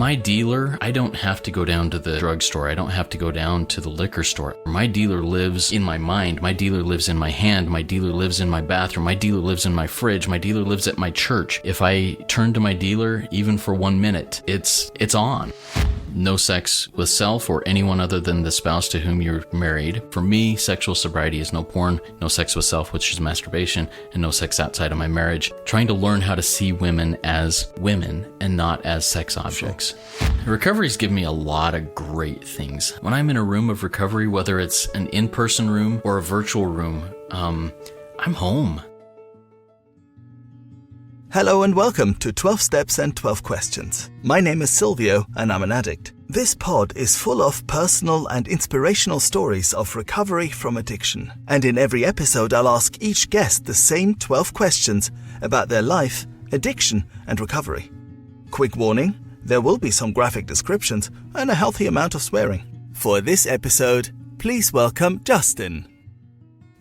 My dealer, I don't have to go down to the drugstore. I don't have to go down to the liquor store. My dealer lives in my mind. My dealer lives in my hand. My dealer lives in my bathroom. My dealer lives in my fridge. My dealer lives at my church. If I turn to my dealer, even for 1 minute, it's on. No sex with self or anyone other than the spouse to whom you're married. For me, sexual sobriety is no porn, no sex with self, which is masturbation, and no sex outside of my marriage. Trying to learn how to see women as women and not as sex objects. Recovery's given me a lot of great things. When I'm in a room of recovery, whether it's an in-person room or a virtual room, I'm home. Hello and welcome to 12 Steps and 12 Questions. My name is Silvio and I'm an addict. This pod is full of personal and inspirational stories of recovery from addiction. And in every episode I'll ask each guest the same 12 questions about their life, addiction and recovery. Quick warning, there will be some graphic descriptions and a healthy amount of swearing. For this episode, please welcome Justin.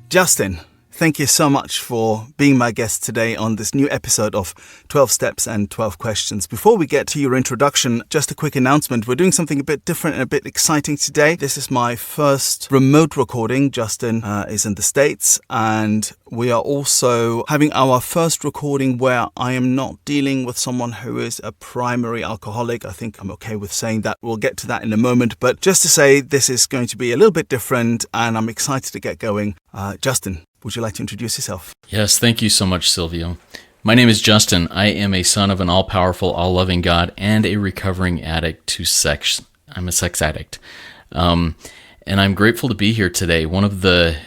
Justin, thank you so much for being my guest today on this new episode of 12 Steps and 12 Questions. Before we get to your introduction, just a quick announcement. We're doing something a bit different and a bit exciting today. This is my first remote recording. Justin is in the States, and we are also having our first recording where I am not dealing with someone who is a primary alcoholic. I think I'm okay with saying that. We'll get to that in a moment. But just to say, this is going to be a little bit different, and I'm excited to get going. Justin, would you like to introduce yourself? Yes, thank you so much, Silvio. My name is Justin. I am a son of an all-powerful, all-loving God and a recovering addict to sex. I'm a sex addict. And I'm grateful to be here today. One of the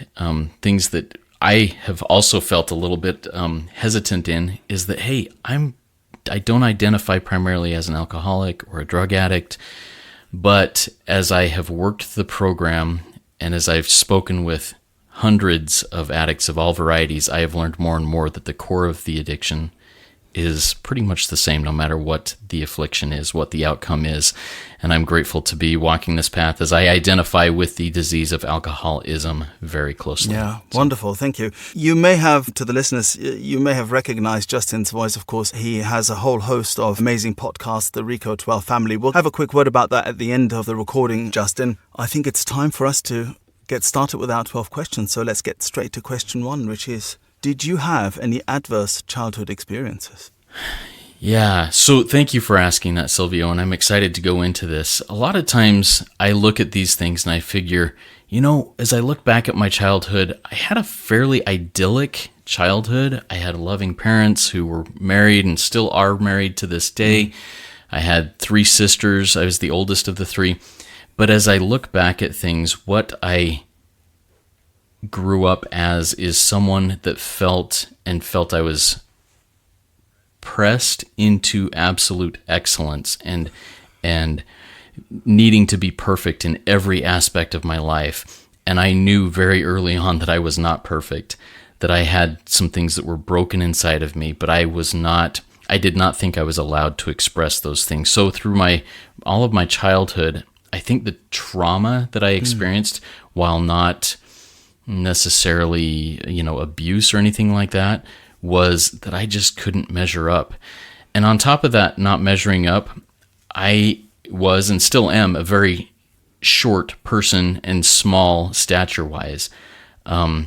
things that I have also felt a little bit hesitant in is that, hey, I don't identify primarily as an alcoholic or a drug addict, but as I have worked the program and as I've spoken with hundreds of addicts of all varieties, I have learned more and more that the core of the addiction is pretty much the same, no matter what the affliction is, what the outcome is. And I'm grateful to be walking this path as I identify with the disease of alcoholism very closely. Yeah, wonderful. Thank you. You may have, to the listeners, you may have recognized Justin's voice. Of course, he has a whole host of amazing podcasts, the Rico 12 family. We'll have a quick word about that at the end of the recording, Justin. I think it's time for us to get started with our 12 questions. So let's get straight to question 1, which is, did you have any adverse childhood experiences? Yeah, so thank you for asking that, Silvio, and I'm excited to go into this. A lot of times I look at these things and I figure, as I look back at my childhood, I had a fairly idyllic childhood. I had loving parents who were married and still are married to this day. I had 3 sisters. I was the oldest of the 3. But as I look back at things, what I grew up as is someone that felt I was pressed into absolute excellence and needing to be perfect in every aspect of my life. And I knew very early on that I was not perfect, that I had some things that were broken inside of me, but I did not think I was allowed to express those things. So through all of my childhood, I think the trauma that I experienced, while not necessarily, abuse or anything like that, was that I just couldn't measure up. And on top of that, not measuring up, I was and still am a very short person and small stature-wise. And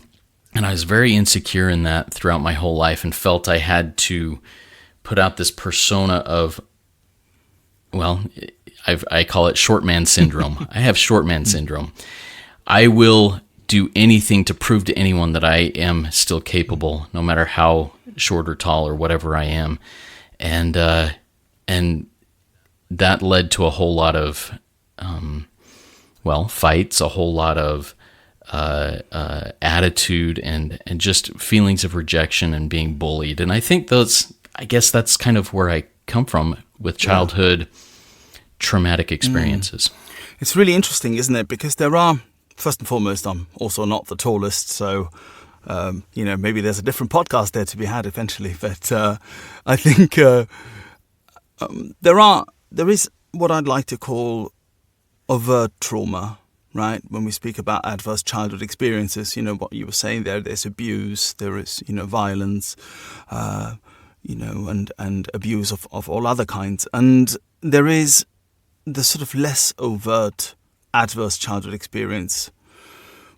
I was very insecure in that throughout my whole life and felt I had to put out this persona of, I call it short man syndrome. I have short man syndrome. I will do anything to prove to anyone that I am still capable, no matter how short or tall or whatever I am. And that led to a whole lot of, fights, a whole lot of attitude and just feelings of rejection and being bullied. And I think that's kind of where I come from with childhood traumatic experiences. It's really interesting, isn't it? Because there are, first and foremost, I'm also not the tallest, so maybe there's a different podcast there to be had eventually. But I think there is what I'd like to call overt trauma, right? When we speak about adverse childhood experiences, what you were saying there's abuse, there is violence, and abuse of all other kinds, and there is the sort of less overt adverse childhood experience,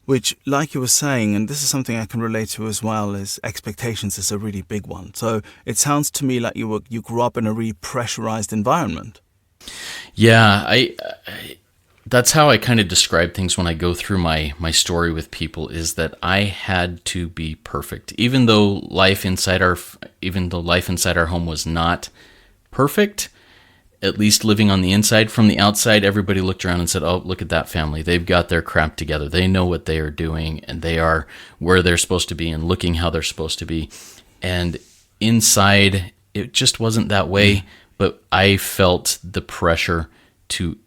which, like you were saying, and this is something I can relate to as well, is expectations is a really big one. So it sounds to me like you grew up in a really pressurized environment. Yeah, that's how I kind of describe things when I go through my story with people, is that I had to be perfect. Even though life inside our home was not perfect, at least living on the inside. From the outside, everybody looked around and said, "Oh, look at that family. They've got their crap together. They know what they are doing, and they are where they're supposed to be and looking how they're supposed to be." And inside, it just wasn't that way, but I felt the pressure to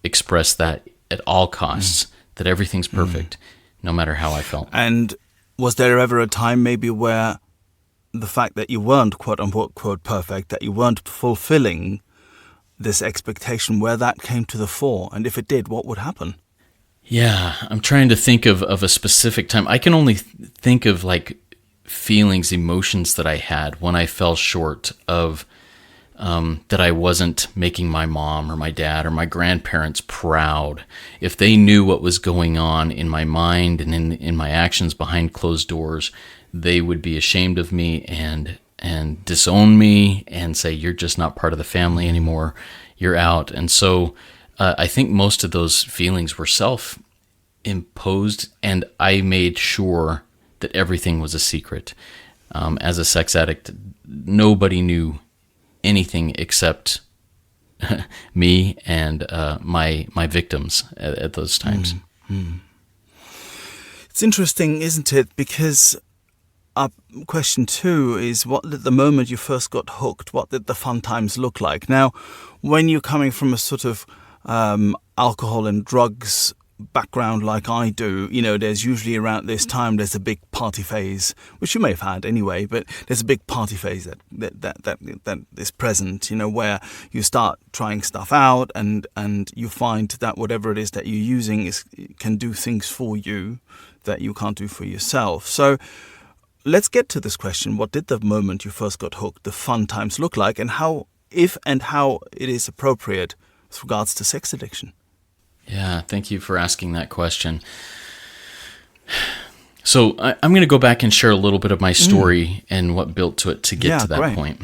express that at all costs, that everything's perfect, no matter how I felt. And was there ever a time maybe where the fact that you weren't quote unquote quote perfect, that you weren't fulfilling this expectation, where that came to the fore? And if it did, what would happen? Yeah, I'm trying to think of a specific time. I can only think of like feelings, emotions that I had when I fell short of that I wasn't making my mom or my dad or my grandparents proud. If they knew what was going on in my mind and in my actions behind closed doors, they would be ashamed of me and disown me and say, "You're just not part of the family anymore. You're out." And so I think most of those feelings were self-imposed, and I made sure that everything was a secret. As a sex addict, nobody knew anything except me and my victims at those times. It's interesting, isn't it? Because question 2 is, what did the moment you first got hooked, what did the fun times look like? Now, when you're coming from a sort of alcohol and drugs background like I do, there's usually around this time there's a big party phase, which you may have had anyway, but there's a big party phase that is present, where you start trying stuff out and you find that whatever it is that you're using can do things for you that you can't do for yourself. So let's get to this question. What did the moment you first got hooked, the fun times, look like, and how it is appropriate with regards to sex addiction? Yeah, thank you for asking that question. So I'm going to go back and share a little bit of my story and what built to it to get to that point.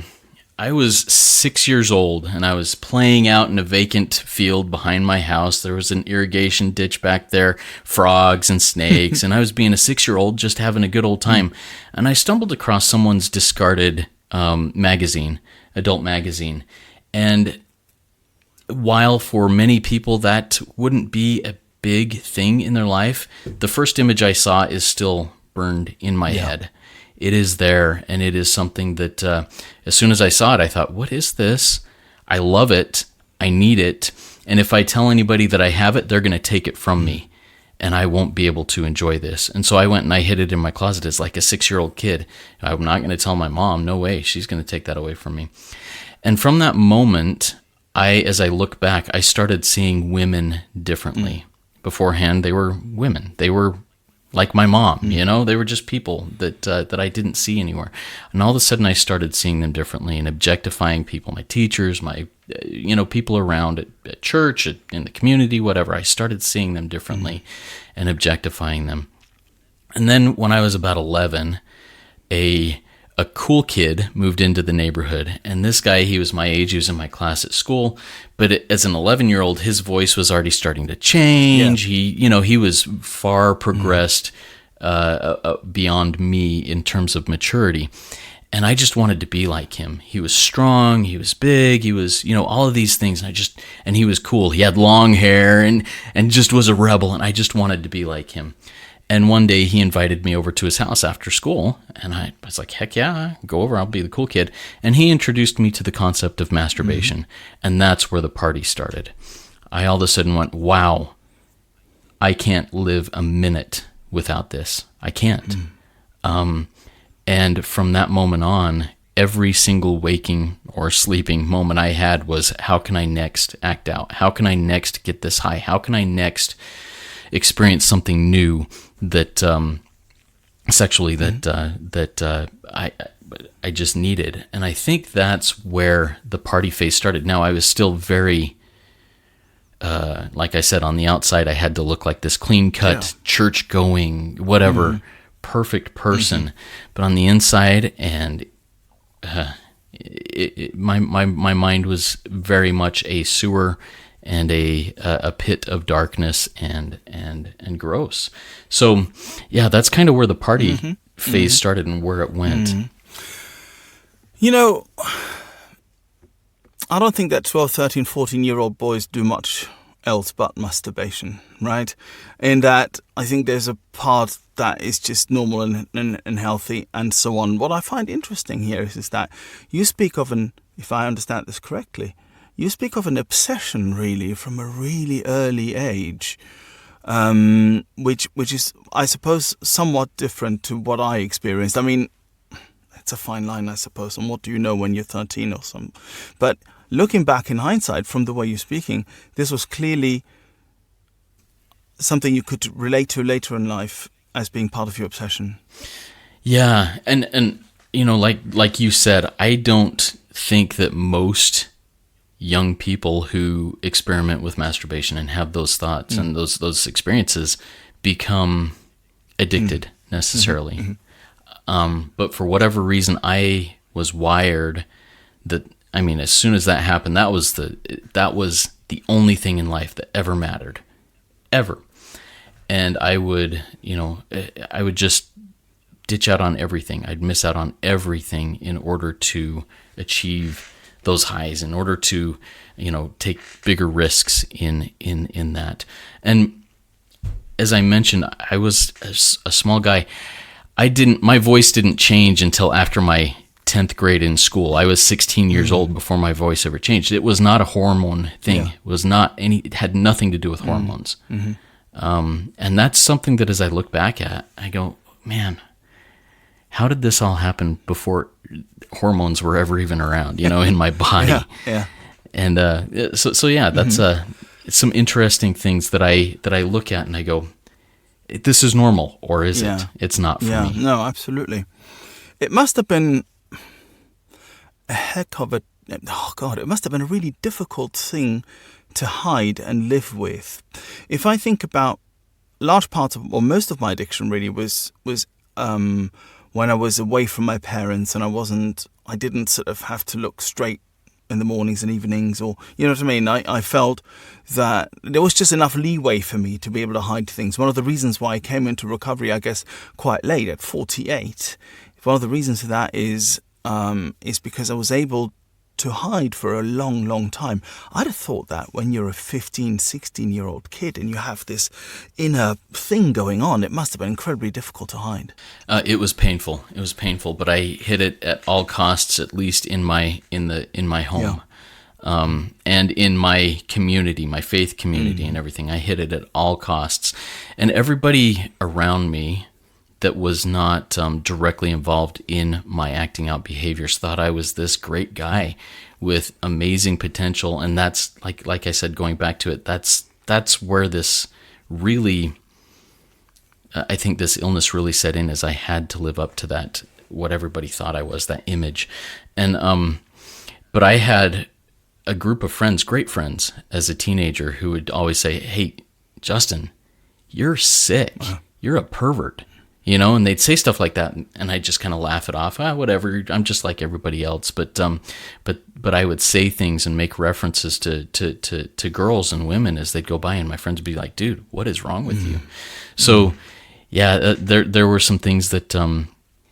I was 6 years old, and I was playing out in a vacant field behind my house. There was an irrigation ditch back there, frogs and snakes, and I was being a 6-year-old just having a good old time. And I stumbled across someone's discarded magazine, adult magazine. And while for many people that wouldn't be a big thing in their life, the first image I saw is still burned in my head. It is there, and it is something that as soon as I saw it, I thought, what is this? I love it. I need it. And if I tell anybody that I have it, they're going to take it from me, and I won't be able to enjoy this. And so I went and I hid it in my closet as like a 6-year-old kid. I'm not going to tell my mom. No way. She's going to take that away from me. And from that moment, as I look back, I started seeing women differently. Beforehand, they were women. They were like my mom, they were just people that I didn't see anywhere. And all of a sudden I started seeing them differently and objectifying people, my teachers, my, people around at church, in the community, whatever. I started seeing them differently and objectifying them. And then when I was about 11, a cool kid moved into the neighborhood, and this guy, he was my age, he was in my class at school, but as an 11-year-old, his voice was already starting to change. He was far progressed beyond me in terms of maturity, and I just wanted to be like him. He was strong, he was big, he was, all of these things, and he was cool. He had long hair and just was a rebel, and I just wanted to be like him. And one day he invited me over to his house after school, and I was like, heck yeah, go over, I'll be the cool kid. And he introduced me to the concept of masturbation, and that's where the party started. I all of a sudden went, wow, I can't live a minute without this. I can't. And from that moment on, every single waking or sleeping moment I had was, how can I next act out? How can I next get this high? How can I next experience something new that sexually that I just needed? And I think that's where the party phase started. Now, I was still very like I said, on the outside, I had to look like this clean-cut, church-going, whatever, perfect person. But on the inside, and my mind was very much a sewer and a pit of darkness and gross. So, yeah, that's kind of where the party phase started and where it went. You know, I don't think that 12, 13, 14-year-old boys do much else but masturbation, right? In that, I think there's a part that is just normal and healthy and so on. What I find interesting here is that you speak of if I understand this correctly, you speak of an obsession really from a really early age, which is, I suppose, somewhat different to what I experienced. I mean, it's a fine line, I suppose, on what do you know when you're 13 or something. But looking back in hindsight, from the way you're speaking, this was clearly something you could relate to later in life as being part of your obsession. Yeah, and you know, like you said, I don't think that most young people who experiment with masturbation and have those thoughts and those experiences become addicted necessarily. But for whatever reason, I was wired that, I mean, as soon as that happened, that was the only thing in life that ever mattered, ever. And I would just ditch out on everything. I'd miss out on everything in order to achieve those highs, in order to, take bigger risks in that. And as I mentioned, I was a small guy. My voice didn't change until after my 10th grade in school. I was 16 years old before my voice ever changed. It was not a hormone thing. Yeah. It had nothing to do with hormones. And that's something that as I look back at, I go, man, how did this all happen before hormones were ever even around, in my body? Yeah. And so yeah, that's some interesting things that I look at and I go, this is normal, or is it? It's not for me. No, absolutely. It must have been a heck of it must have been a really difficult thing to hide and live with. If I think about large parts of, or most of my addiction really was when I was away from my parents and I didn't sort of have to look straight in the mornings and evenings, or you know what I mean. I felt that there was just enough leeway for me to be able to hide things. One of the reasons why I came into recovery, I guess, quite late at 48. One of the reasons for that is because I was able to hide for a long, long time. I'd have thought that when you're a 15, 16-year-old kid and you have this inner thing going on, it must have been incredibly difficult to hide. It was painful. It was painful, but I hid it at all costs, at least in my home. And in my community, my faith community and everything. I hid it at all costs. And everybody around me that was not directly involved in my acting out behaviors thought I was this great guy with amazing potential. And that's, like I said, going back to it, that's where this really, I think this illness really set in, as I had to live up to that, what everybody thought I was, that image. And but I had a group of friends, great friends, as a teenager who would always say, "Hey, Justin, you're sick. You're a pervert." And they'd say stuff like that, and I'd just kind of laugh it off. Whatever, I'm just like everybody else. But I would say things and make references to girls and women as they'd go by, and my friends would be like, "Dude, what is wrong with you?" So, yeah, there were some things that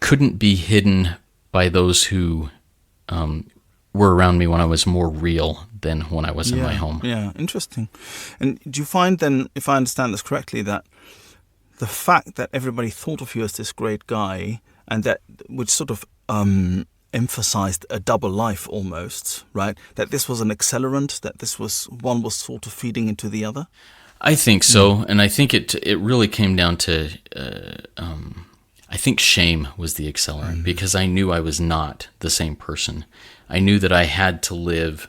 couldn't be hidden by those who were around me when I was more real than when I was in my home. Yeah, interesting. And do you find then, if I understand this correctly, that the fact that everybody thought of you as this great guy, and that which sort of emphasized a double life almost, right? That this was an accelerant, that this was one was sort of feeding into the other? I think so. And I think it really came down to, I think shame was the accelerant, because I knew I was not the same person. I knew that I had to live,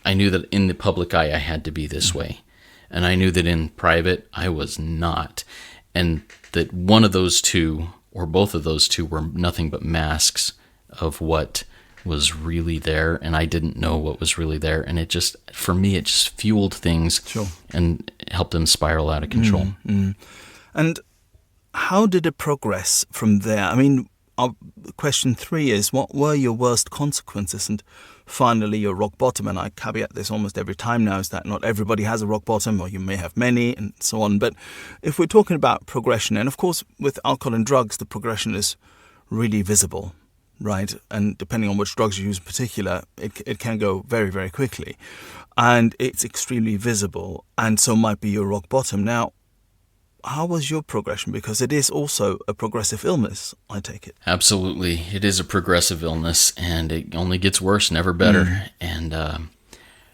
I knew that in the public eye I had to be this way. And I knew that in private I was not. And that one of those two, or both of those two, were nothing but masks of what was really there, and I didn't know what was really there. And it just, for me, it just fueled things and helped them spiral out of control. And how did it progress from there? I mean, question 3 is, what were your worst consequences? And finally, your rock bottom, and I caveat this almost every time now, is that not everybody has a rock bottom, or you may have many, and so on. But if we're talking about progression, and of course, with alcohol and drugs, the progression is really visible, right? And depending on which drugs you use in particular, it can go very, very quickly. And it's extremely visible, and so might be your rock bottom. Now, how was your progression? Because it is also a progressive illness, I take it. Absolutely. It is a progressive illness, and it only gets worse, never better. And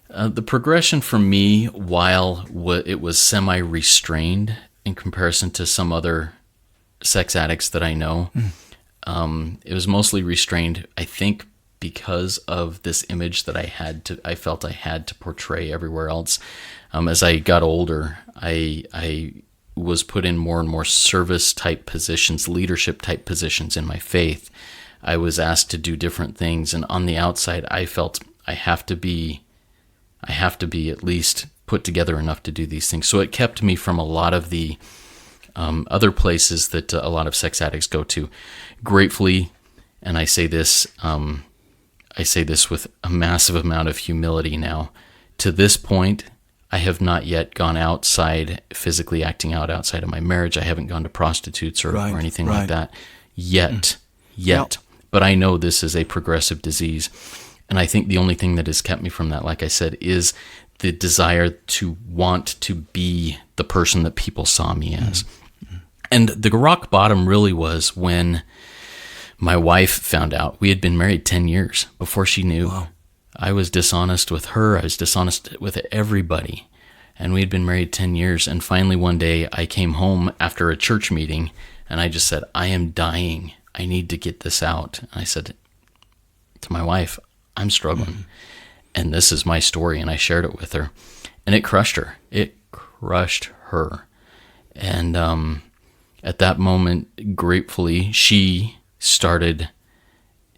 the progression for me, while it was semi-restrained in comparison to some other sex addicts that I know, it was mostly restrained, I think, because of this image that I felt I had to portray everywhere else. As I got older, I was put in more and more service type positions, leadership type positions in my faith. I was asked to do different things, and on the outside, I felt I have to be at least put together enough to do these things. So it kept me from a lot of the other places that a lot of sex addicts go to. Gratefully, and I say this with a massive amount of humility now, to this point, I have not yet gone outside, physically acting out outside of my marriage. I haven't gone to prostitutes or anything like that yet. But I know this is a progressive disease. And I think the only thing that has kept me from that, like I said, is the desire to want to be the person that people saw me as. And the rock bottom really was when my wife found out. We had been married 10 years before she knew. Wow. I was dishonest with her. I was dishonest with everybody. And we had been married 10 years. And finally one day I came home after a church meeting and I just said, I am dying. I need to get this out. And I said to my wife, I'm struggling. And this is my story. And I shared it with her. And it crushed her. It crushed her. And at that moment, gratefully, she started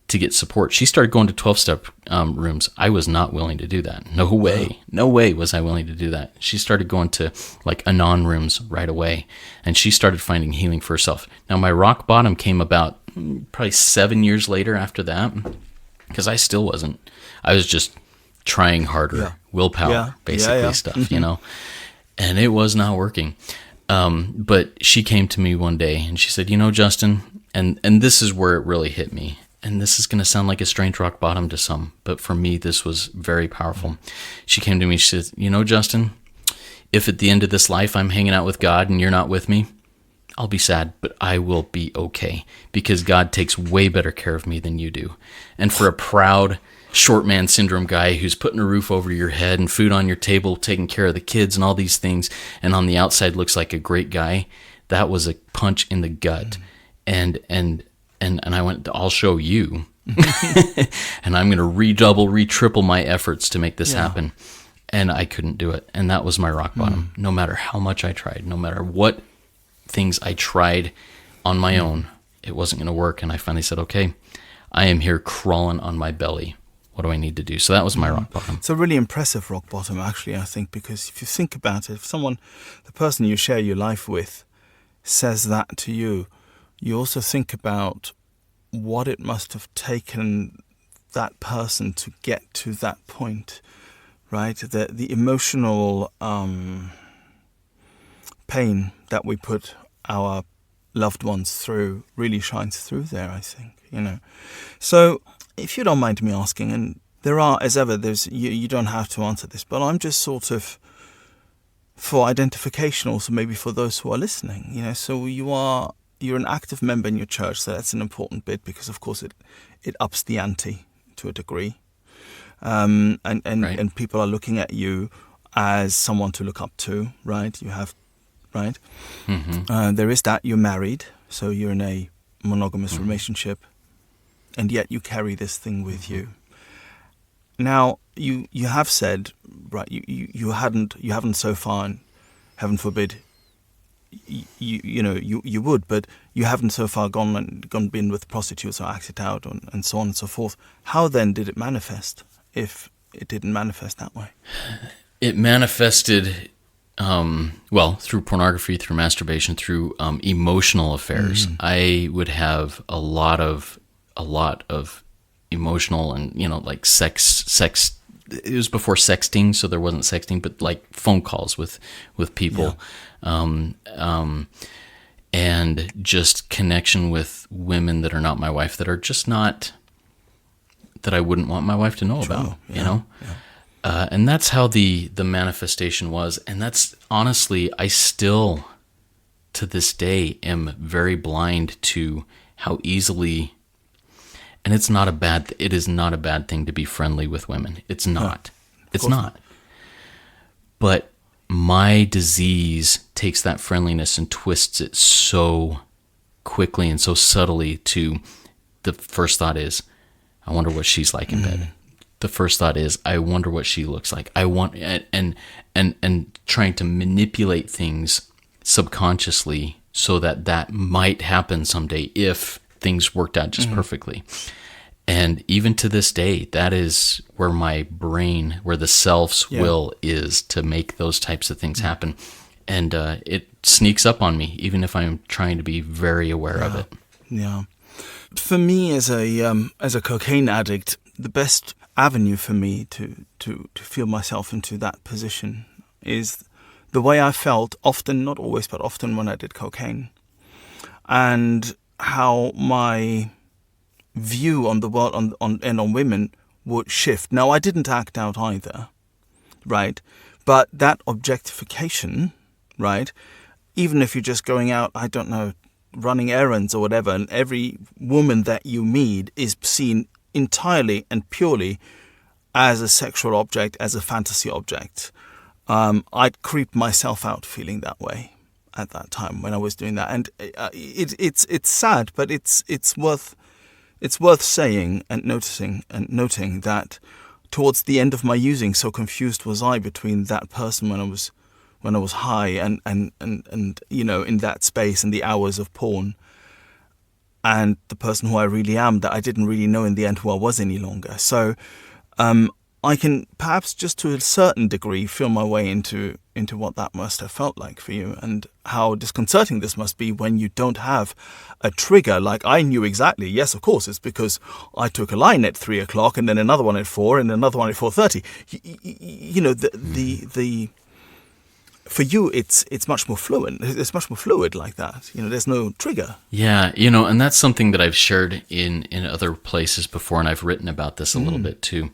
to get support. She started going to 12-step rooms. I was not willing to do that. No way. No way was I willing to do that. She started going to like Anon rooms right away, and she started finding healing for herself. Now, my rock bottom came about probably 7 years later after that, because I still wasn't. I was just trying harder, willpower, basically stuff, you know, and it was not working. But she came to me one day and she said, you know, Justin, and this is where it really hit me. And this is going to sound like a strange rock bottom to some, but for me, this was very powerful. She came to me, she said, you know, Justin, if at the end of this life I'm hanging out with God and you're not with me, I'll be sad, but I will be okay because God takes way better care of me than you do. And for a proud short man syndrome guy who's putting a roof over your head and food on your table, taking care of the kids and all these things, and on the outside looks like a great guy, that was a punch in the gut. And I went, I'll show you. And I'm going to re-triple my efforts to make this happen. And I couldn't do it. And that was my rock bottom. No matter how much I tried, no matter what things I tried on my own, it wasn't going to work. And I finally said, okay, I am here crawling on my belly. What do I need to do? So that was my rock bottom. It's a really impressive rock bottom, actually, I think, because if you think about it, if the person you share your life with says that to you, you also think about what it must have taken that person to get to that point, right? The emotional pain that we put our loved ones through really shines through there, I think, you know. So if you don't mind me asking, and there are, as ever, you don't have to answer this, but I'm just sort of for identification also, maybe for those who are listening, you know. So you're an active member in your church, so that's an important bit because, of course, it ups the ante to a degree, and people are looking at you as someone to look up to, right? You have, right? There is that. You're married, so you're in a monogamous relationship, and yet you carry this thing with you. Now, you have said, right? You haven't so far, and heaven forbid, you would, but you haven't so far been with prostitutes or acted out and so on and so forth. How then did it manifest, if it didn't manifest that way? It manifested, through pornography, through masturbation, through emotional affairs. I would have a lot of emotional and, like sex. It was before sexting, so there wasn't sexting, but like phone calls with people, and just connection with women that are not my wife, that are just not, that I wouldn't want my wife to know about, Yeah. And that's how the manifestation was. And that's honestly, I still, to this day, am very blind to how easily, and it is not a bad thing to be friendly with women. It's not. It's not. But my disease takes that friendliness and twists it so quickly and so subtly to, the first thought is, I wonder what she's like in bed. The first thought is, I wonder what she looks like. I want, and trying to manipulate things subconsciously so that might happen someday if things worked out just perfectly. And even to this day, that is where my brain, where the self's will is to make those types of things happen. And it sneaks up on me, even if I'm trying to be very aware of it. Yeah. For me, as a cocaine addict, the best avenue for me to feel myself into that position is the way I felt often, not always, but often when I did cocaine, and how my view on the world on women would shift. Now, I didn't act out either, right? But that objectification, right? Even if you're just going out, I don't know, running errands or whatever, and every woman that you meet is seen entirely and purely as a sexual object, as a fantasy object. I'd creep myself out feeling that way at that time when I was doing that, and it's sad, but it's worth saying and noting that towards the end of my using, so confused was I between that person when I was high and in that space and the hours of porn, and the person who I really am, that I didn't really know in the end who I was any longer. So I can perhaps just to a certain degree feel my way into what that must have felt like for you, and how disconcerting this must be when you don't have a trigger. Like, I knew exactly, yes, of course, it's because I took a line at 3 o'clock and then another one at 4 and another one at 4:30. The for you, it's much more fluid. It's much more fluid like that. There's no trigger. Yeah, and that's something that I've shared in other places before, and I've written about this a little bit too.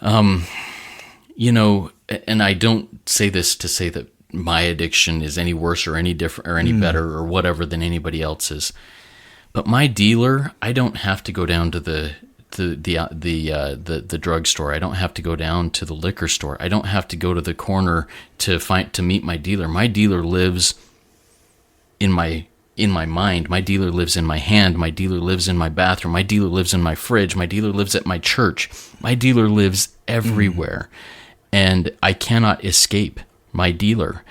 And I don't say this to say that my addiction is any worse or any different or any better or whatever than anybody else's. But my dealer, I don't have to go down to the drugstore. I don't have to go down to the liquor store. I don't have to go to the corner to meet my dealer. My dealer lives in my mind. My dealer lives in my hand. My dealer lives in my bathroom. My dealer lives in my fridge. My dealer lives at my church. My dealer lives everywhere. And I cannot escape my dealer.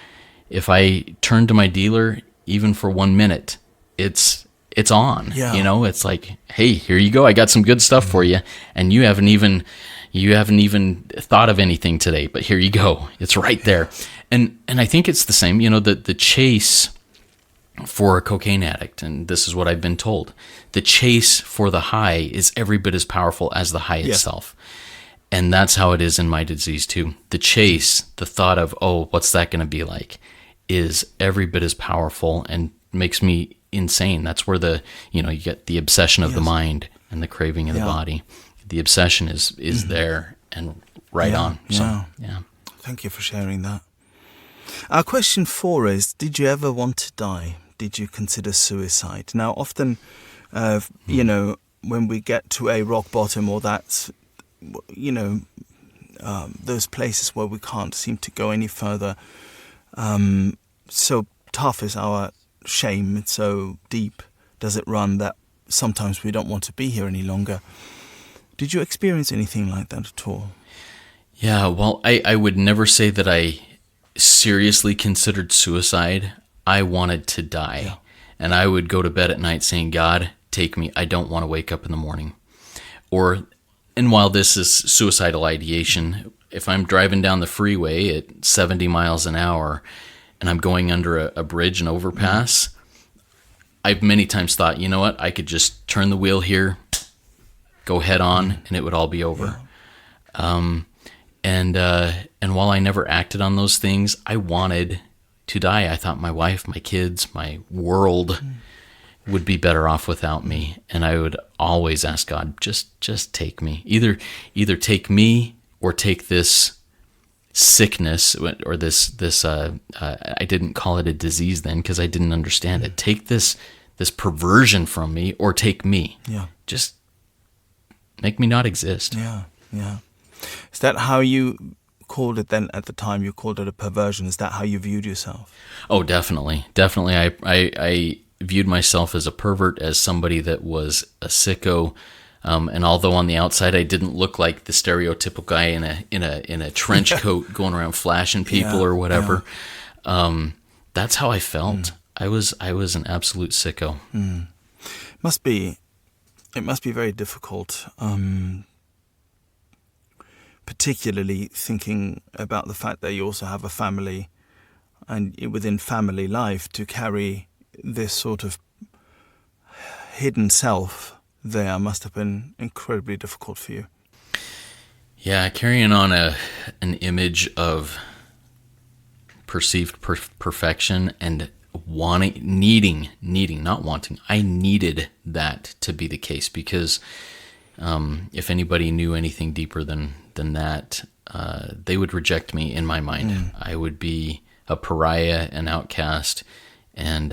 If I turn to my dealer, even for 1 minute, it's on. Yeah. It's like, hey, here you go. I got some good stuff for you, and you haven't even thought of anything today, but here you go. It's right there. And I think it's the same. The chase for a cocaine addict, and this is what I've been told, the chase for the high is every bit as powerful as the high itself. And that's how it is in my disease too. The chase, the thought of, oh, what's that going to be like, is every bit as powerful and makes me insane. That's where you get the obsession of the mind and the craving of the body. The obsession is there and right on. So, yeah. Thank you for sharing that. Our question 4 is, did you ever want to die? Did you consider suicide? Now, often, when we get to a rock bottom, or that's, those places where we can't seem to go any further, so tough is our shame, it's so deep does it run that sometimes we don't want to be here any longer. Did you experience anything like that at all? Yeah, well, I would never say that I seriously considered suicide, I wanted to die. Yeah. And I would go to bed at night saying, God, take me. I don't want to wake up in the morning. And while this is suicidal ideation, if I'm driving down the freeway at 70 miles an hour and I'm going under a bridge, an overpass, I've many times thought, you know what, I could just turn the wheel here, go head on, and it would all be over. Yeah. And while I never acted on those things, I wanted to die. I thought my wife, my kids, my world would be better off without me. And I would always ask God, just take me. Either take me or take this sickness or this I didn't call it a disease then because I didn't understand it. Take this perversion from me or take me. Yeah. Just make me not exist. Yeah. Yeah. Is that how you called it then at the time? You called it a perversion. Is that how you viewed yourself? Oh, definitely. I viewed myself as a pervert, as somebody that was a sicko. And although on the outside I didn't look like the stereotypical guy in a trench coat going around flashing people or whatever, that's how I felt. I was an absolute sicko. It must be very difficult, particularly thinking about the fact that you also have a family, and within family life to carry this sort of hidden self there must have been incredibly difficult for you. Yeah, carrying on an image of perceived perfection and needing, not wanting. I needed that to be the case because if anybody knew anything deeper than that, they would reject me in my mind. I would be a pariah, an outcast, and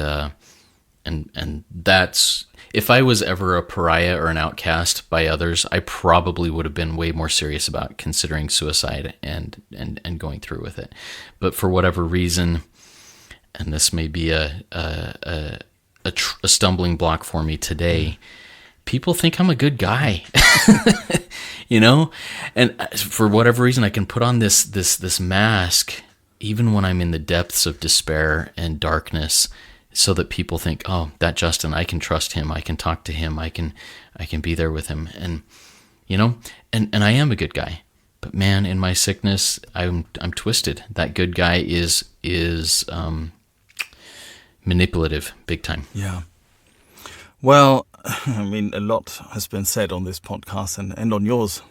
that's, if I was ever a pariah or an outcast by others, I probably would have been way more serious about considering suicide and going through with it. But for whatever reason, and this may be a stumbling block for me today, people think I'm a good guy, and for whatever reason, I can put on this mask even when I'm in the depths of despair and darkness, so that people think, oh, that Justin, I can trust him. I can talk to him. I can be there with him. And, and I am a good guy, but man, in my sickness, I'm twisted. That good guy is manipulative, big time. Yeah. Well, I mean, a lot has been said on this podcast and on yours,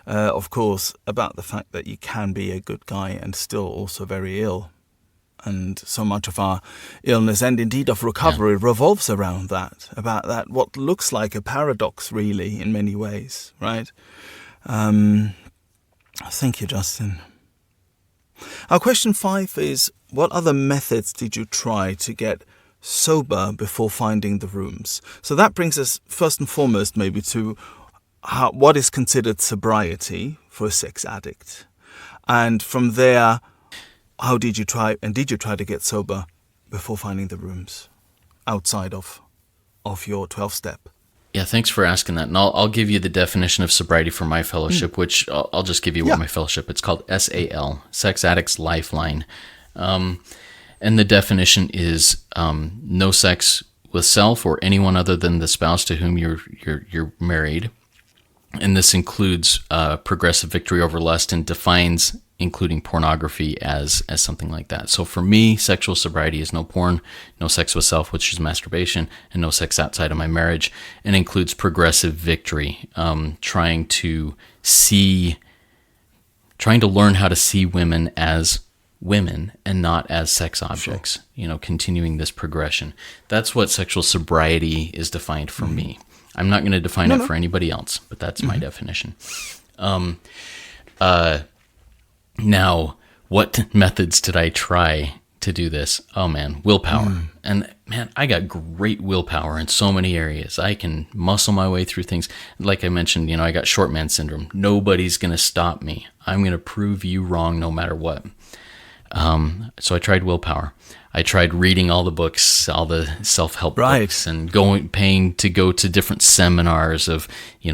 of course, about the fact that you can be a good guy and still also very ill. And so much of our illness and indeed of recovery revolves around that, about that, what looks like a paradox really in many ways, right? Thank you, Justin. Our question 5 is, what other methods did you try to get sober before finding the rooms? So that brings us first and foremost maybe to what is considered sobriety for a sex addict. And from there, how did you try to get sober before finding the rooms outside of your 12-step? Yeah, thanks for asking that. And I'll give you the definition of sobriety for my fellowship, which I'll just give you what my fellowship. It's called SAL, Sex Addicts Lifeline. And the definition is no sex with self or anyone other than the spouse to whom you're married. And this includes progressive victory over lust and defines including pornography as something like that. So for me, sexual sobriety is no porn, no sex with self, which is masturbation, and no sex outside of my marriage, and includes progressive victory, trying to learn how to see women as women and not as sex objects, continuing this progression. That's what sexual sobriety is defined for me. I'm not going to define it for anybody else, but that's my definition. Now, what methods did I try to do this? Oh man, willpower. And man, I got great willpower in so many areas. I can muscle my way through things. Like I mentioned, I got short man syndrome. Nobody's going to stop me. I'm going to prove you wrong no matter what. So I tried willpower. I tried reading all the books, all the self-help books, and paying to go to different seminars of,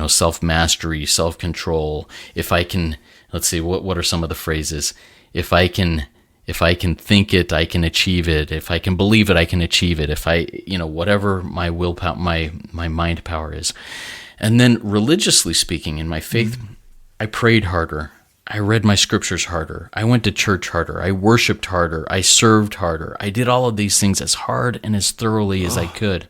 self-mastery, self-control. If I can, let's see, what are some of the phrases? If I can If I can think it, I can achieve it. If I can believe it, I can achieve it. If I, whatever my willpower, my mind power is. And then religiously speaking, in my faith, I prayed harder. I read my scriptures harder. I went to church harder. I worshiped harder. I served harder. I did all of these things as hard and as thoroughly as I could.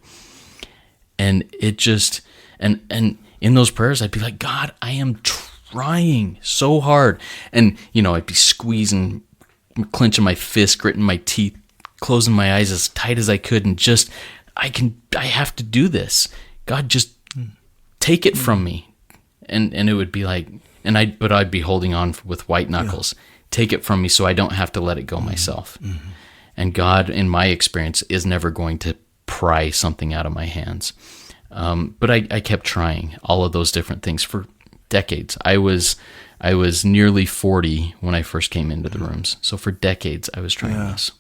And it just, and in those prayers, I'd be like, God, I am trying so hard. And, I'd be squeezing, clenching my fist, gritting my teeth, closing my eyes as tight as I could. And just, I have to do this. God, just take it from me. And it would be like, but I'd be holding on with white knuckles. Take it from me so I don't have to let it go myself. And God, in my experience, is never going to pry something out of my hands. But I kept trying all of those different things for decades. I was nearly 40 when I first came into the rooms. So for decades, I was trying this.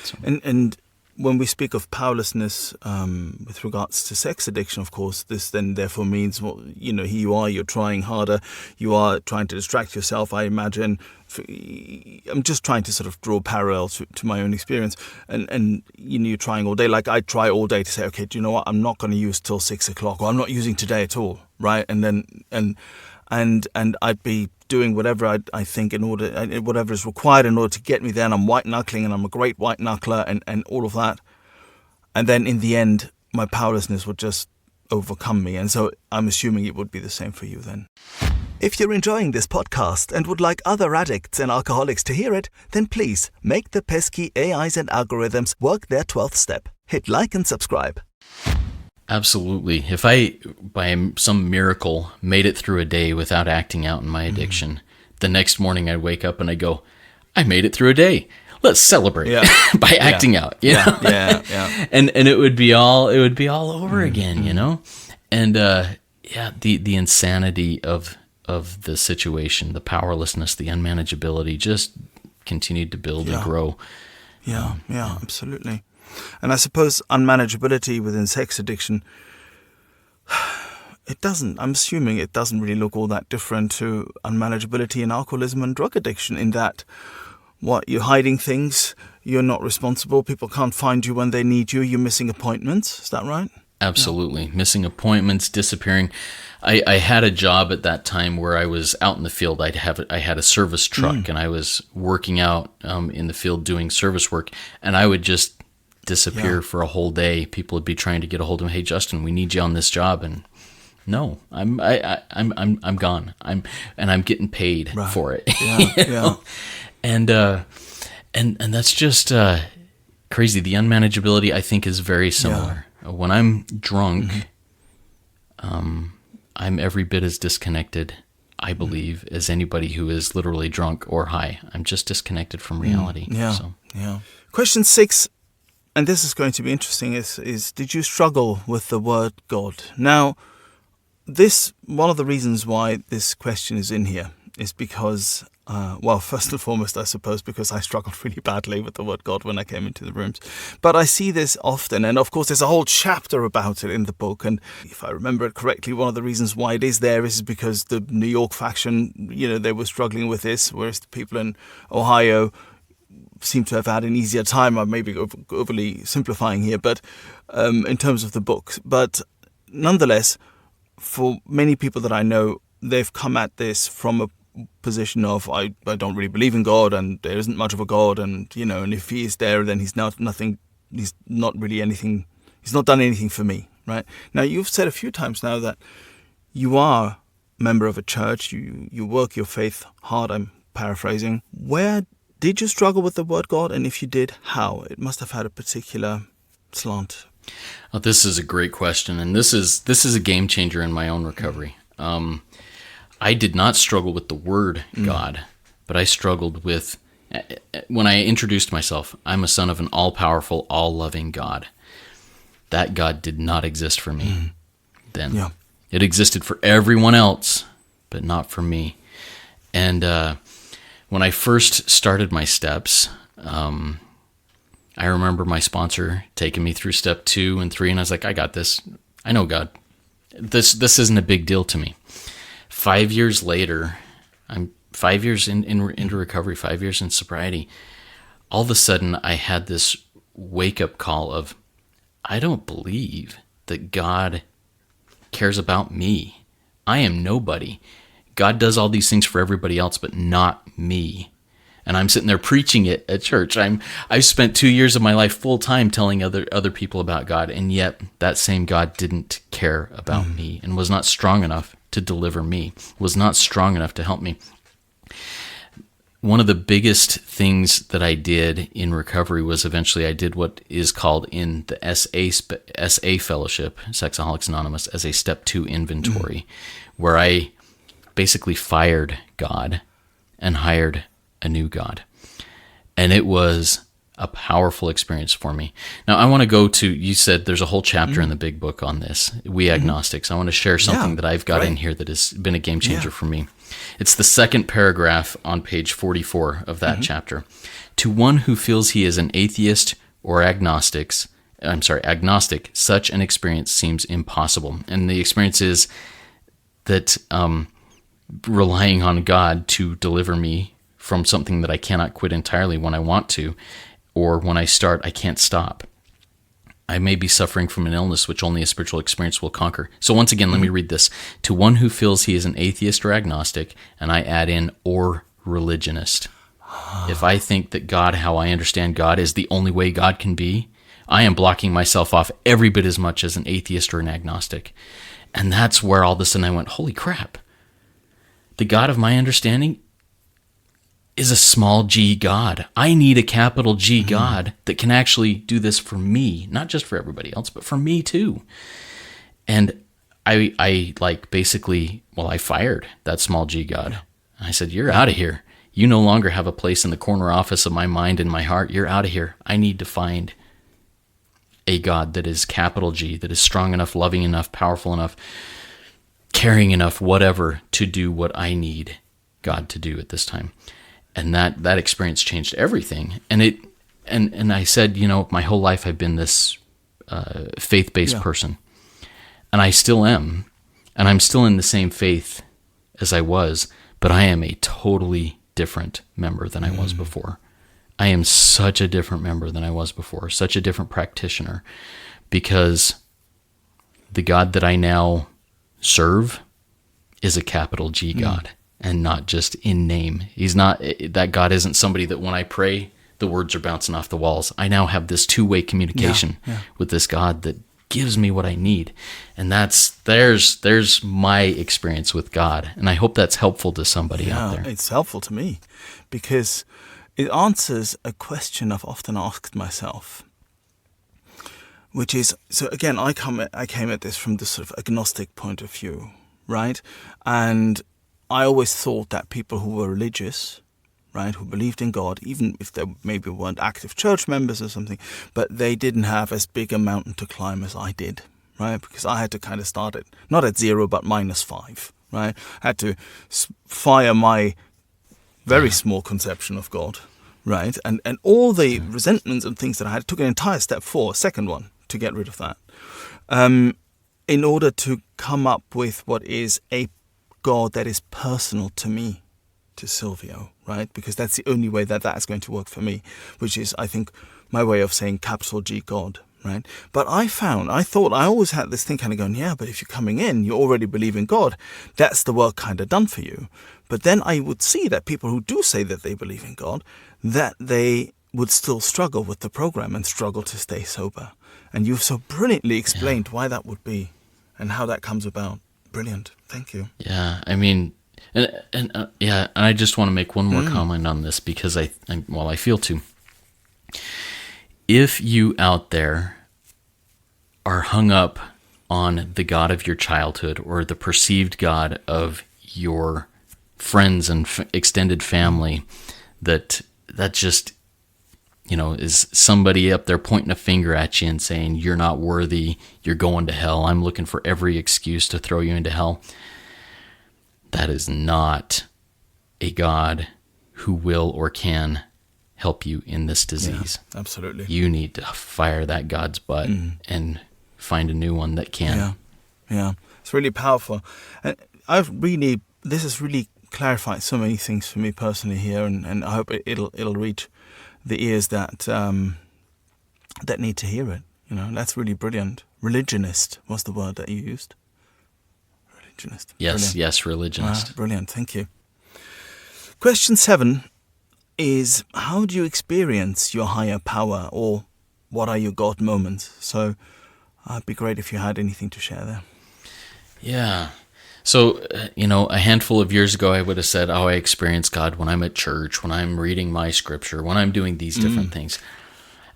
So. And when we speak of powerlessness with regards to sex addiction, of course, this then therefore means, well, here you are, you're trying harder, you are trying to distract yourself, I imagine. I'm just trying to sort of draw parallels to my own experience. And you're trying all day. Like I try all day to say, okay, do you know what? I'm not going to use till 6 o'clock, or I'm not using today at all, right? And then and I'd be doing whatever I think whatever is required in order to get me there. And I'm white knuckling, and I'm a great white knuckler, and all of that. And then in the end, my powerlessness would just overcome me. And so I'm assuming it would be the same for you then. If you're enjoying this podcast and would like other addicts and alcoholics to hear it, then please make the pesky AIs and algorithms work their 12th step. Hit like and subscribe. Absolutely. If I, by some miracle, made it through a day without acting out in my addiction, the next morning I'd wake up and I go, I made it through a day. Let's celebrate by acting out. Yeah. And it would be all over again, And the insanity of the situation, the powerlessness, the unmanageability just continued to build and grow. Yeah, absolutely. And I suppose unmanageability within sex addiction, I'm assuming it doesn't really look all that different to unmanageability in alcoholism and drug addiction, in that, you're hiding things, you're not responsible, people can't find you when they need you, you're missing appointments, is that right? Absolutely. Yeah. Missing appointments, disappearing. I had a job at that time where I was out in the field. I had a service truck, and I was working out in the field doing service work, and I would just disappear for a whole day. People would be trying to get a hold of me. Hey, Justin, we need you on this job, and no, I'm gone. I'm getting paid for it. And that's just crazy. The unmanageability, I think, is very similar. When I'm drunk, I'm every bit as disconnected, I believe, as anybody who is literally drunk or high. I'm just disconnected from reality. Question 6, and this is going to be interesting, is did you struggle with the word God? Now, one of the reasons why this question is in here is because, first and foremost, I suppose, because I struggled really badly with the word God when I came into the rooms. But I see this often, and of course there's a whole chapter about it in the book, and if I remember it correctly, one of the reasons why it is there is because the New York faction, they were struggling with this, whereas the people in Ohio seem to have had an easier time. I may be overly simplifying here, but in terms of the book. But nonetheless, for many people that I know, they've come at this from a position of I don't really believe in God, and there isn't much of a God, and and if he is there, then he's not nothing. He's not really anything. He's not done anything for me, right? Now, you've said a few times now that you are a member of a church. You work your faith hard. I'm paraphrasing. Where did you struggle with the word God, and if you did, how? It must have had a particular slant. Oh, this is a great question, and this is a game changer in my own recovery. I did not struggle with the word God, but I struggled with, when I introduced myself, I'm a son of an all-powerful, all-loving God. That God did not exist for me then. Yeah. It existed for everyone else, but not for me. And when I first started my steps, I remember my sponsor taking me through step 2 and 3, and I was like, I got this. I know God. This isn't a big deal to me. 5 years later, I'm 5 years into recovery, 5 years in sobriety. all of a sudden I had this wake-up call of, I don't believe that God cares about me. I am nobody. God does all these things for everybody else, but not me. And I'm sitting there preaching it at church. I've spent 2 years of my life full time telling other people about God, and yet that same God didn't care about me and was not strong enough to deliver me, was not strong enough to help me. One of the biggest things that I did in recovery was eventually I did what is called in the SA fellowship, Sexaholics Anonymous, as a step 2 inventory, where I basically fired God and hired a new God. And it was a powerful experience for me. Now, I want to go to, you said there's a whole chapter in the big book on this, We Agnostics. I want to share something that I've got in here that has been a game changer for me. It's the second paragraph on page 44 of that chapter. To one who feels he is an atheist or agnostic, such an experience seems impossible. And the experience is that relying on God to deliver me from something that I cannot quit entirely when I want to, or when I start, I can't stop. I may be suffering from an illness which only a spiritual experience will conquer. So once again, let me read this. To one who feels he is an atheist or agnostic, and I add in, or religionist. If I think that God, how I understand God, is the only way God can be, I am blocking myself off every bit as much as an atheist or an agnostic. And that's where all of a sudden I went, holy crap. The God of my understanding is a small g God. I need a capital G God that can actually do this for me, not just for everybody else, but for me too. And I fired that small g God. I said, you're out of here. You no longer have a place in the corner office of my mind and my heart. You're out of here. I need to find a God that is capital G, that is strong enough, loving enough, powerful enough, caring enough, whatever, to do what I need God to do at this time. And that experience changed everything. And I said, my whole life I've been this faith-based person. And I still am. And I'm still in the same faith as I was, but I am a totally different member than I was before. I am such a different member than I was before, such a different practitioner, because the God that I now serve is a capital G God. And not just in name. He's not, that God isn't somebody that when I pray, the words are bouncing off the walls. I now have this two-way communication with this God that gives me what I need. And there's my experience with God. And I hope that's helpful to somebody out there. It's helpful to me because it answers a question I've often asked myself, which is, so again, I came at this from the sort of agnostic point of view, right? And I always thought that people who were religious, right, who believed in God, even if they maybe weren't active church members or something, but they didn't have as big a mountain to climb as I did, right? Because I had to kind of start it, not at 0, but -5, right? I had to fire my very small conception of God, right? And all the resentments and things that I had, took an entire step forward, second one, to get rid of that, in order to come up with what is a God that is personal to me, to Silvio, right? Because that's the only way that is going to work for me, which is, I think, my way of saying capital G God, right? But I always had this thing kind of going, but if you're coming in, you already believe in God, that's the work kind of done for you. But then I would see that people who do say that they believe in God, that they would still struggle with the program and struggle to stay sober. And you've so brilliantly explained why that would be and how that comes about. Brilliant. Thank you. Yeah, I mean, and I just want to make one more comment on this because I feel to. If you out there are hung up on the God of your childhood or the perceived God of your friends and extended family, that just, is somebody up there pointing a finger at you and saying, you're not worthy, you're going to hell, I'm looking for every excuse to throw you into hell. That is not a God who will or can help you in this disease. Yeah, absolutely. You need to fire that God's butt and find a new one that can. Yeah. It's really powerful. And this has really clarified so many things for me personally here, and I hope it'll reach the ears that need to hear it. That's really brilliant. Religionist was the word that you used. Religionist. Yes, Brilliant. yes, religionist. Brilliant, thank you. Question 7 is, how do you experience your higher power, or what are your God moments? So it'd be great if you had anything to share there. Yeah. So, a handful of years ago, I would have said, I experience God when I'm at church, when I'm reading my scripture, when I'm doing these different things.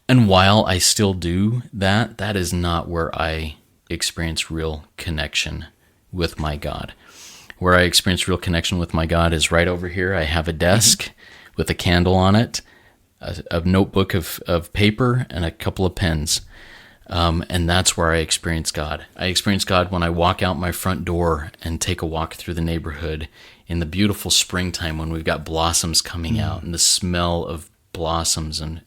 And while I still do that, that is not where I experience real connection with my God. Where I experience real connection with my God is right over here. I have a desk with a candle on it, a notebook of paper, and a couple of pens. And that's where I experience God. I experience God when I walk out my front door and take a walk through the neighborhood in the beautiful springtime when we've got blossoms coming out and the smell of blossoms and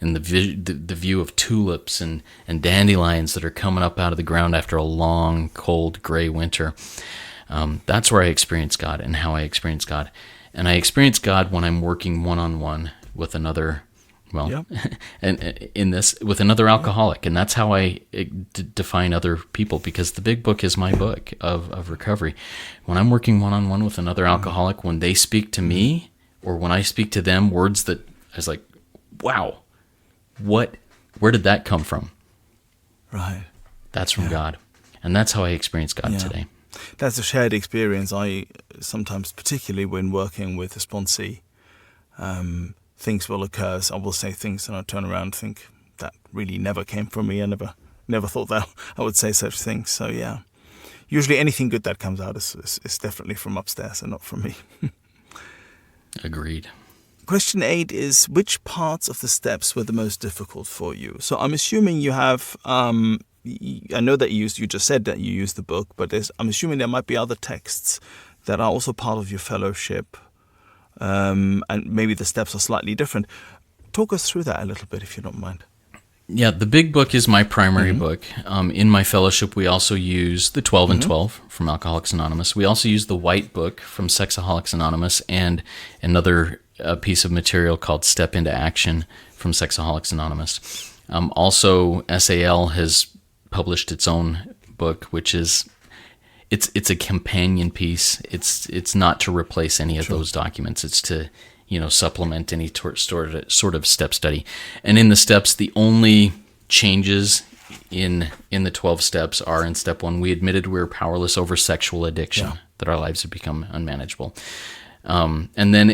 the view of tulips and dandelions that are coming up out of the ground after a long, cold, gray winter. That's where I experience God and how I experience God. And I experience God when I'm working one-on-one with another, and in this, with another alcoholic. And that's how I define other people, because the big book is my book of recovery. When I'm working one-on-one with another alcoholic, when they speak to me, or when I speak to them, words that I was like, wow, where did that come from? Right. That's from God. And that's how I experience God today. That's a shared experience. I sometimes, particularly when working with a sponsee, things will occur. So I will say things and I turn around and think, that really never came from me. I never thought that I would say such things. So yeah, usually anything good that comes out is definitely from upstairs and not from me. Agreed. Question 8 is, which parts of the steps were the most difficult for you? So I'm assuming you have, I know that you just said that you used the book, but I'm assuming there might be other texts that are also part of your fellowship, and maybe the steps are slightly different. Talk us through that a little bit, if you don't mind. Yeah, the big book is my primary book. In my fellowship, we also use the 12 and 12 from Alcoholics Anonymous. We also use the white book from Sexaholics Anonymous, and another piece of material called Step into Action from Sexaholics Anonymous. Also, SAL has published its own book, which is it's a companion piece. It's not to replace any of those documents. It's to supplement any sort of step study. And in the steps, the only changes in the 12 steps are in step 1, we admitted we were powerless over sexual addiction, that our lives had become unmanageable. And then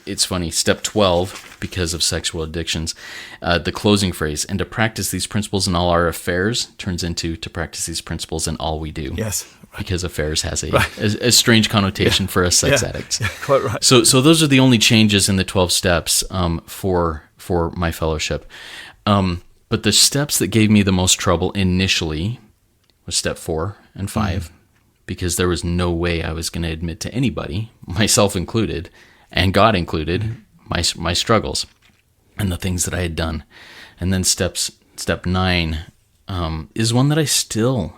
it's funny, step 12, because of sexual addictions, the closing phrase, and to practice these principles in all our affairs, turns into to practice these principles in all we do. Yes. Right. Because affairs has a strange connotation for us sex addicts. Yeah, quite right. So those are the only changes in the 12 steps for my fellowship. But the steps that gave me the most trouble initially was step 4 and 5. Because there was no way I was going to admit to anybody, myself included, and God included, my struggles and the things that I had done. And then step 9 is one that I still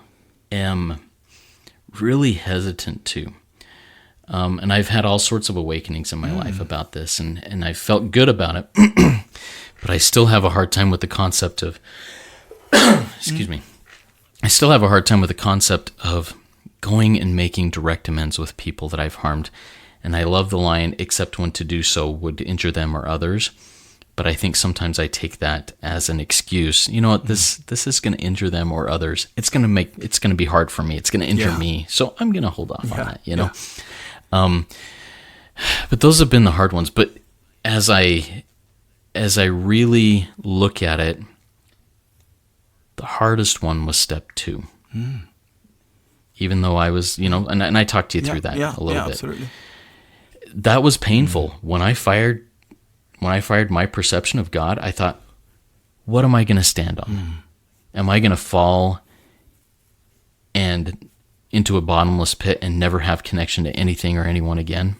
am really hesitant to. And I've had all sorts of awakenings in my life about this, and I felt good about it. But I still have a hard time with the concept of, excuse me, I still have a hard time with the concept of going and making direct amends with people that I've harmed. And I love the line, except when to do so would injure them or others. But I think sometimes I take that as an excuse. You know what, this is going to injure them or others. It's going to be hard for me. It's going to injure me. So I'm going to hold off on that, But those have been the hard ones. But as I really look at it, the hardest one was step 2. Even though I was, and I talked to you through that a little bit. Absolutely. That was painful. When I fired my perception of God, I thought, what am I going to stand on? Am I going to fall and into a bottomless pit and never have connection to anything or anyone again?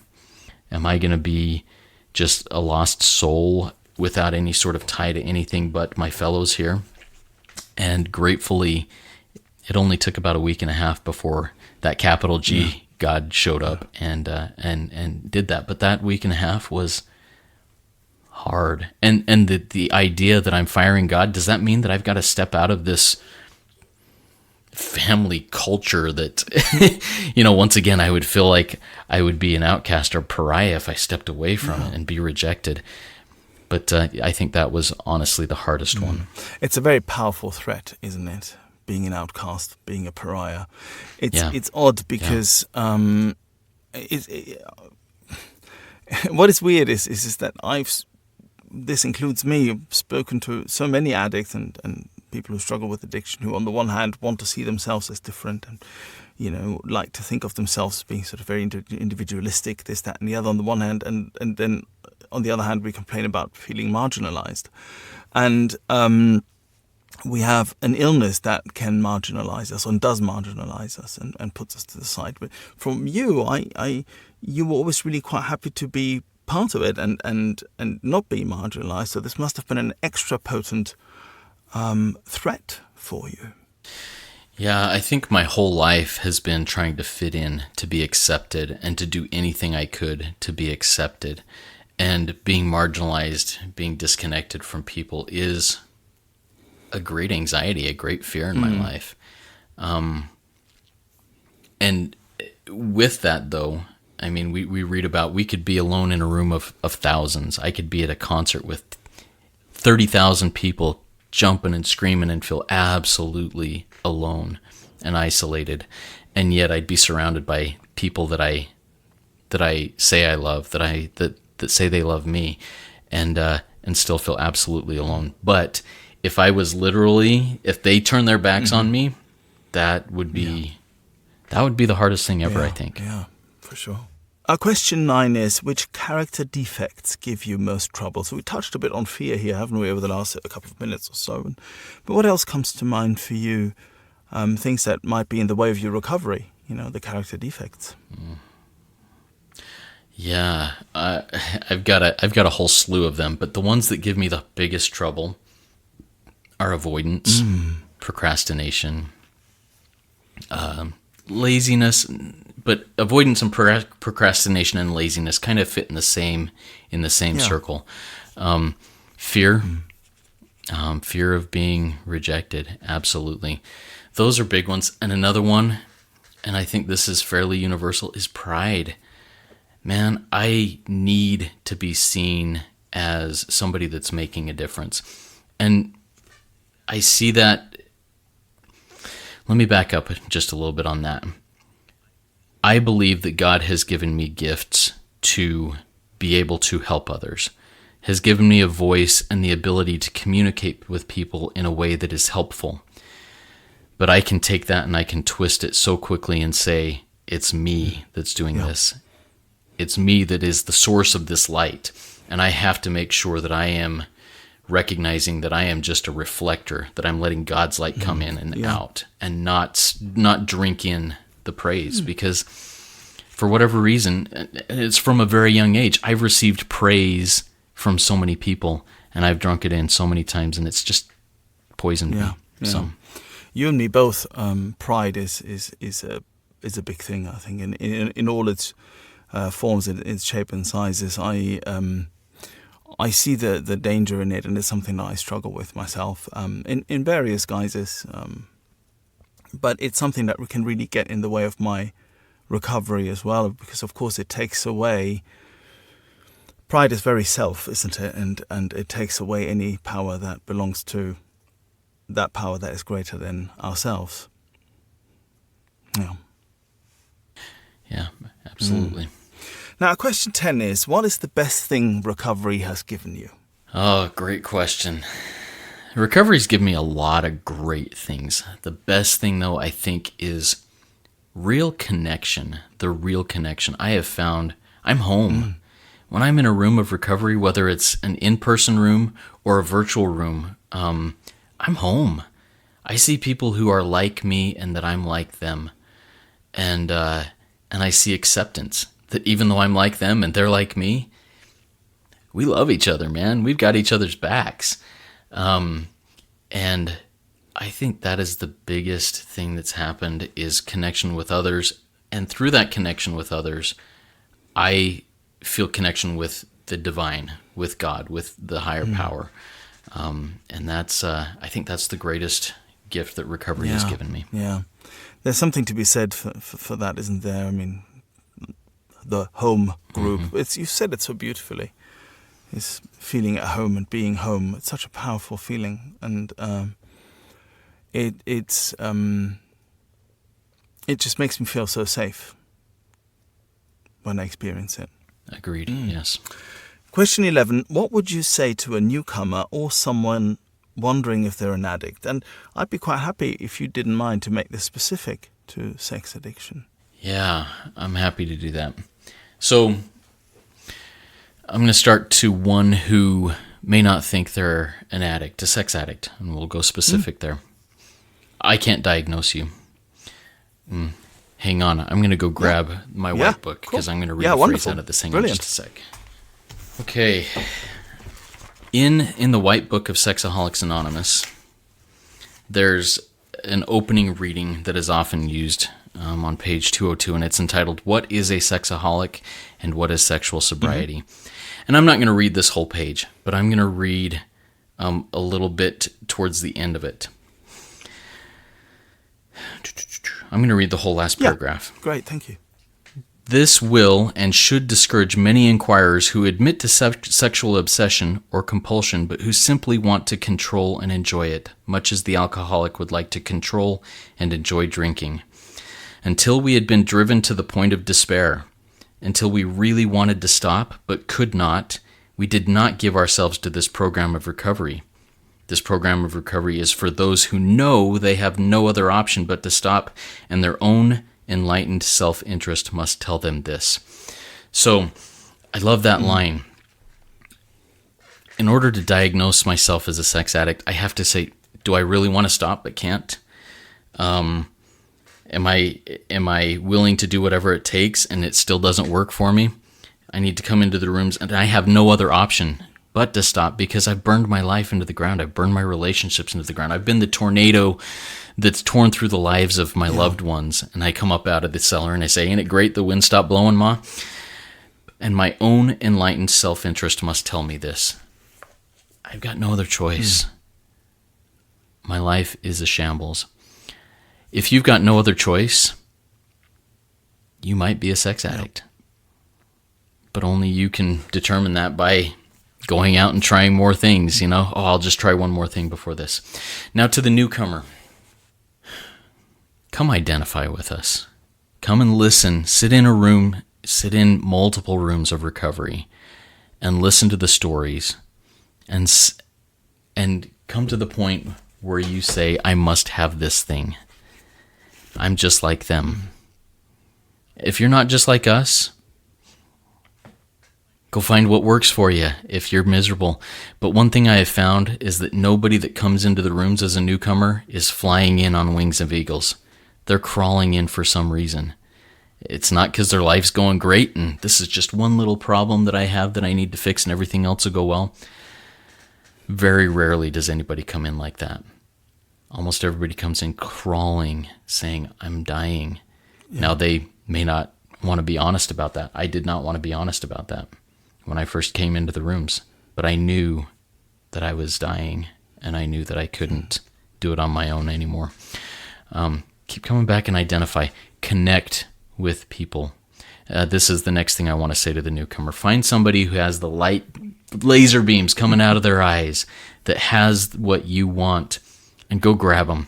Am I going to be just a lost soul without any sort of tie to anything but my fellows here? And gratefully, it only took about a week and a half before that capital G God showed up and did that. But that week and a half was hard. And the idea that I'm firing God, does that mean that I've got to step out of this family culture that, once again, I would feel like I would be an outcast or pariah if I stepped away from it and be rejected. But I think that was honestly the hardest one. It's a very powerful threat, isn't it? Being an outcast, being a pariah. It's odd because what is weird is that this includes me. I've spoken to so many addicts and people who struggle with addiction, who on the one hand want to see themselves as different and, like to think of themselves as being sort of very individualistic, this, that, and the other on the one hand, and then on the other hand we complain about feeling marginalized. And we have an illness that can marginalize us and does marginalize us and puts us to the side. But from you, you were always really quite happy to be part of it and not be marginalized. So this must have been an extra potent threat for you. Yeah, I think my whole life has been trying to fit in, to be accepted, and to do anything I could to be accepted. And being marginalized, being disconnected from people is a great anxiety, a great fear in my life. And with that, though, I mean, we read about we could be alone in a room of thousands. I could be at a concert with 30,000 people jumping and screaming and feel absolutely alone and isolated. And yet I'd be surrounded by people that I say I love, that say they love me, and still feel absolutely alone. But if they turn their backs on me, that would be the hardest thing ever, I think. Yeah, for sure. Our question 9 is, which character defects give you most trouble? So we touched a bit on fear here, haven't we, over the last couple of minutes or so. But what else comes to mind for you? Things that might be in the way of your recovery, the character defects. Yeah, I've got a whole slew of them, but the ones that give me the biggest trouble are avoidance, procrastination, laziness. But avoidance and procrastination and laziness kind of fit in the same circle. Fear, fear of being rejected, absolutely. Those are big ones. And another one, and I think this is fairly universal, is pride. Man, I need to be seen as somebody that's making a difference. And I see that. Let me back up just a little bit on that. I believe that God has given me gifts to be able to help others, has given me a voice and the ability to communicate with people in a way that is helpful. But I can take that and I can twist it so quickly and say, it's me that's doing this. It's me that is the source of this light. And I have to make sure that I am recognizing that I am just a reflector, that I'm letting God's light come in and out, and not drink in the praise, because for whatever reason, and it's from a very young age, I've received praise from so many people, and I've drunk it in so many times, and it's just poisoned me. Yeah. So, you and me both. Pride is a big thing, I think, in all its forms, its shape and sizes. I see the danger in it, and it's something that I struggle with myself in various guises. But it's something that can really get in the way of my recovery as well, because of course it takes away. Pride is very self, isn't it? And it takes away any power that belongs to that power that is greater than ourselves. Yeah. Yeah, absolutely. Now, question 10 is, what is the best thing recovery has given you? Oh, great question. Recovery's given me a lot of great things. The best thing, though, I think, is real connection. The real connection. I have found I'm home. When I'm in a room of recovery, whether it's an in-person room or a virtual room, I'm home. I see people who are like me and that I'm like them. And I see acceptance. That even though I'm like them and they're like me, we love each other, man. We've got each other's backs. And I think that is the biggest thing that's happened, is connection with others. And through that connection with others, I feel connection with the divine, with God, with the higher power. And that's, I think that's the greatest gift that recovery has given me. Yeah. There's something to be said for that, isn't there? I mean, the home group. You said it so beautifully. It's feeling at home and being home. It's such a powerful feeling, and it just makes me feel so safe when I experience it. Agreed. Yes. Question 11. What would you say to a newcomer or someone wondering if they're an addict? And I'd be quite happy if you didn't mind to make this specific to sex addiction. Yeah, I'm happy to do that. So I'm going to start to one who may not think they're an addict, a sex addict, and we'll go specific there. I can't diagnose you. Hang on, I'm going to go grab my white book because I'm going to read a phrase out of this thing in just a sec. Okay. In the White Book of Sexaholics Anonymous, there's an opening reading that is often used on page 202, and it's entitled, "What is a Sexaholic and What is Sexual Sobriety?" And I'm not going to read this whole page, but I'm going to read a little bit towards the end of it. I'm going to read the whole last paragraph. Great, thank you. This will and should discourage many inquirers who admit to sexual obsession or compulsion, but who simply want to control and enjoy it, much as the alcoholic would like to control and enjoy drinking. Until we had been driven to the point of despair, until we really wanted to stop but could not, we did not give ourselves to this program of recovery. This program of recovery is for those who know they have no other option but to stop, and their own enlightened self-interest must tell them this. So, I love that line. In order to diagnose myself as a sex addict, I have to say, do I really want to stop but can't? Am I willing to do whatever it takes and it still doesn't work for me? I need to come into the rooms and I have no other option but to stop because I've burned my life into the ground. I've burned my relationships into the ground. I've been the tornado that's torn through the lives of my loved ones. And I come up out of the cellar and I say, ain't it great the wind stopped blowing, Ma? And my own enlightened self-interest must tell me this. I've got no other choice. My life is a shambles. If you've got no other choice, you might be a sex addict. But only you can determine that by going out and trying more things, I'll just try one more thing before this. Now to the newcomer. Come identify with us. Come and listen. Sit in multiple rooms of recovery and listen to the stories and come to the point where you say, I must have this thing. I'm just like them. If you're not just like us, go find what works for you if you're miserable. But one thing I have found is that nobody that comes into the rooms as a newcomer is flying in on wings of eagles. They're crawling in for some reason. It's not because their life's going great and this is just one little problem that I have that I need to fix and everything else will go well. Very rarely does anybody come in like that. Almost everybody comes in crawling, saying, I'm dying. Yeah. Now, they may not want to be honest about that. I did not want to be honest about that when I first came into the rooms. But I knew that I was dying, and I knew that I couldn't do it on my own anymore. Keep coming back and identify. Connect with people. This is the next thing I want to say to the newcomer. Find somebody who has the light, laser beams coming out of their eyes, that has what you want, and go grab them.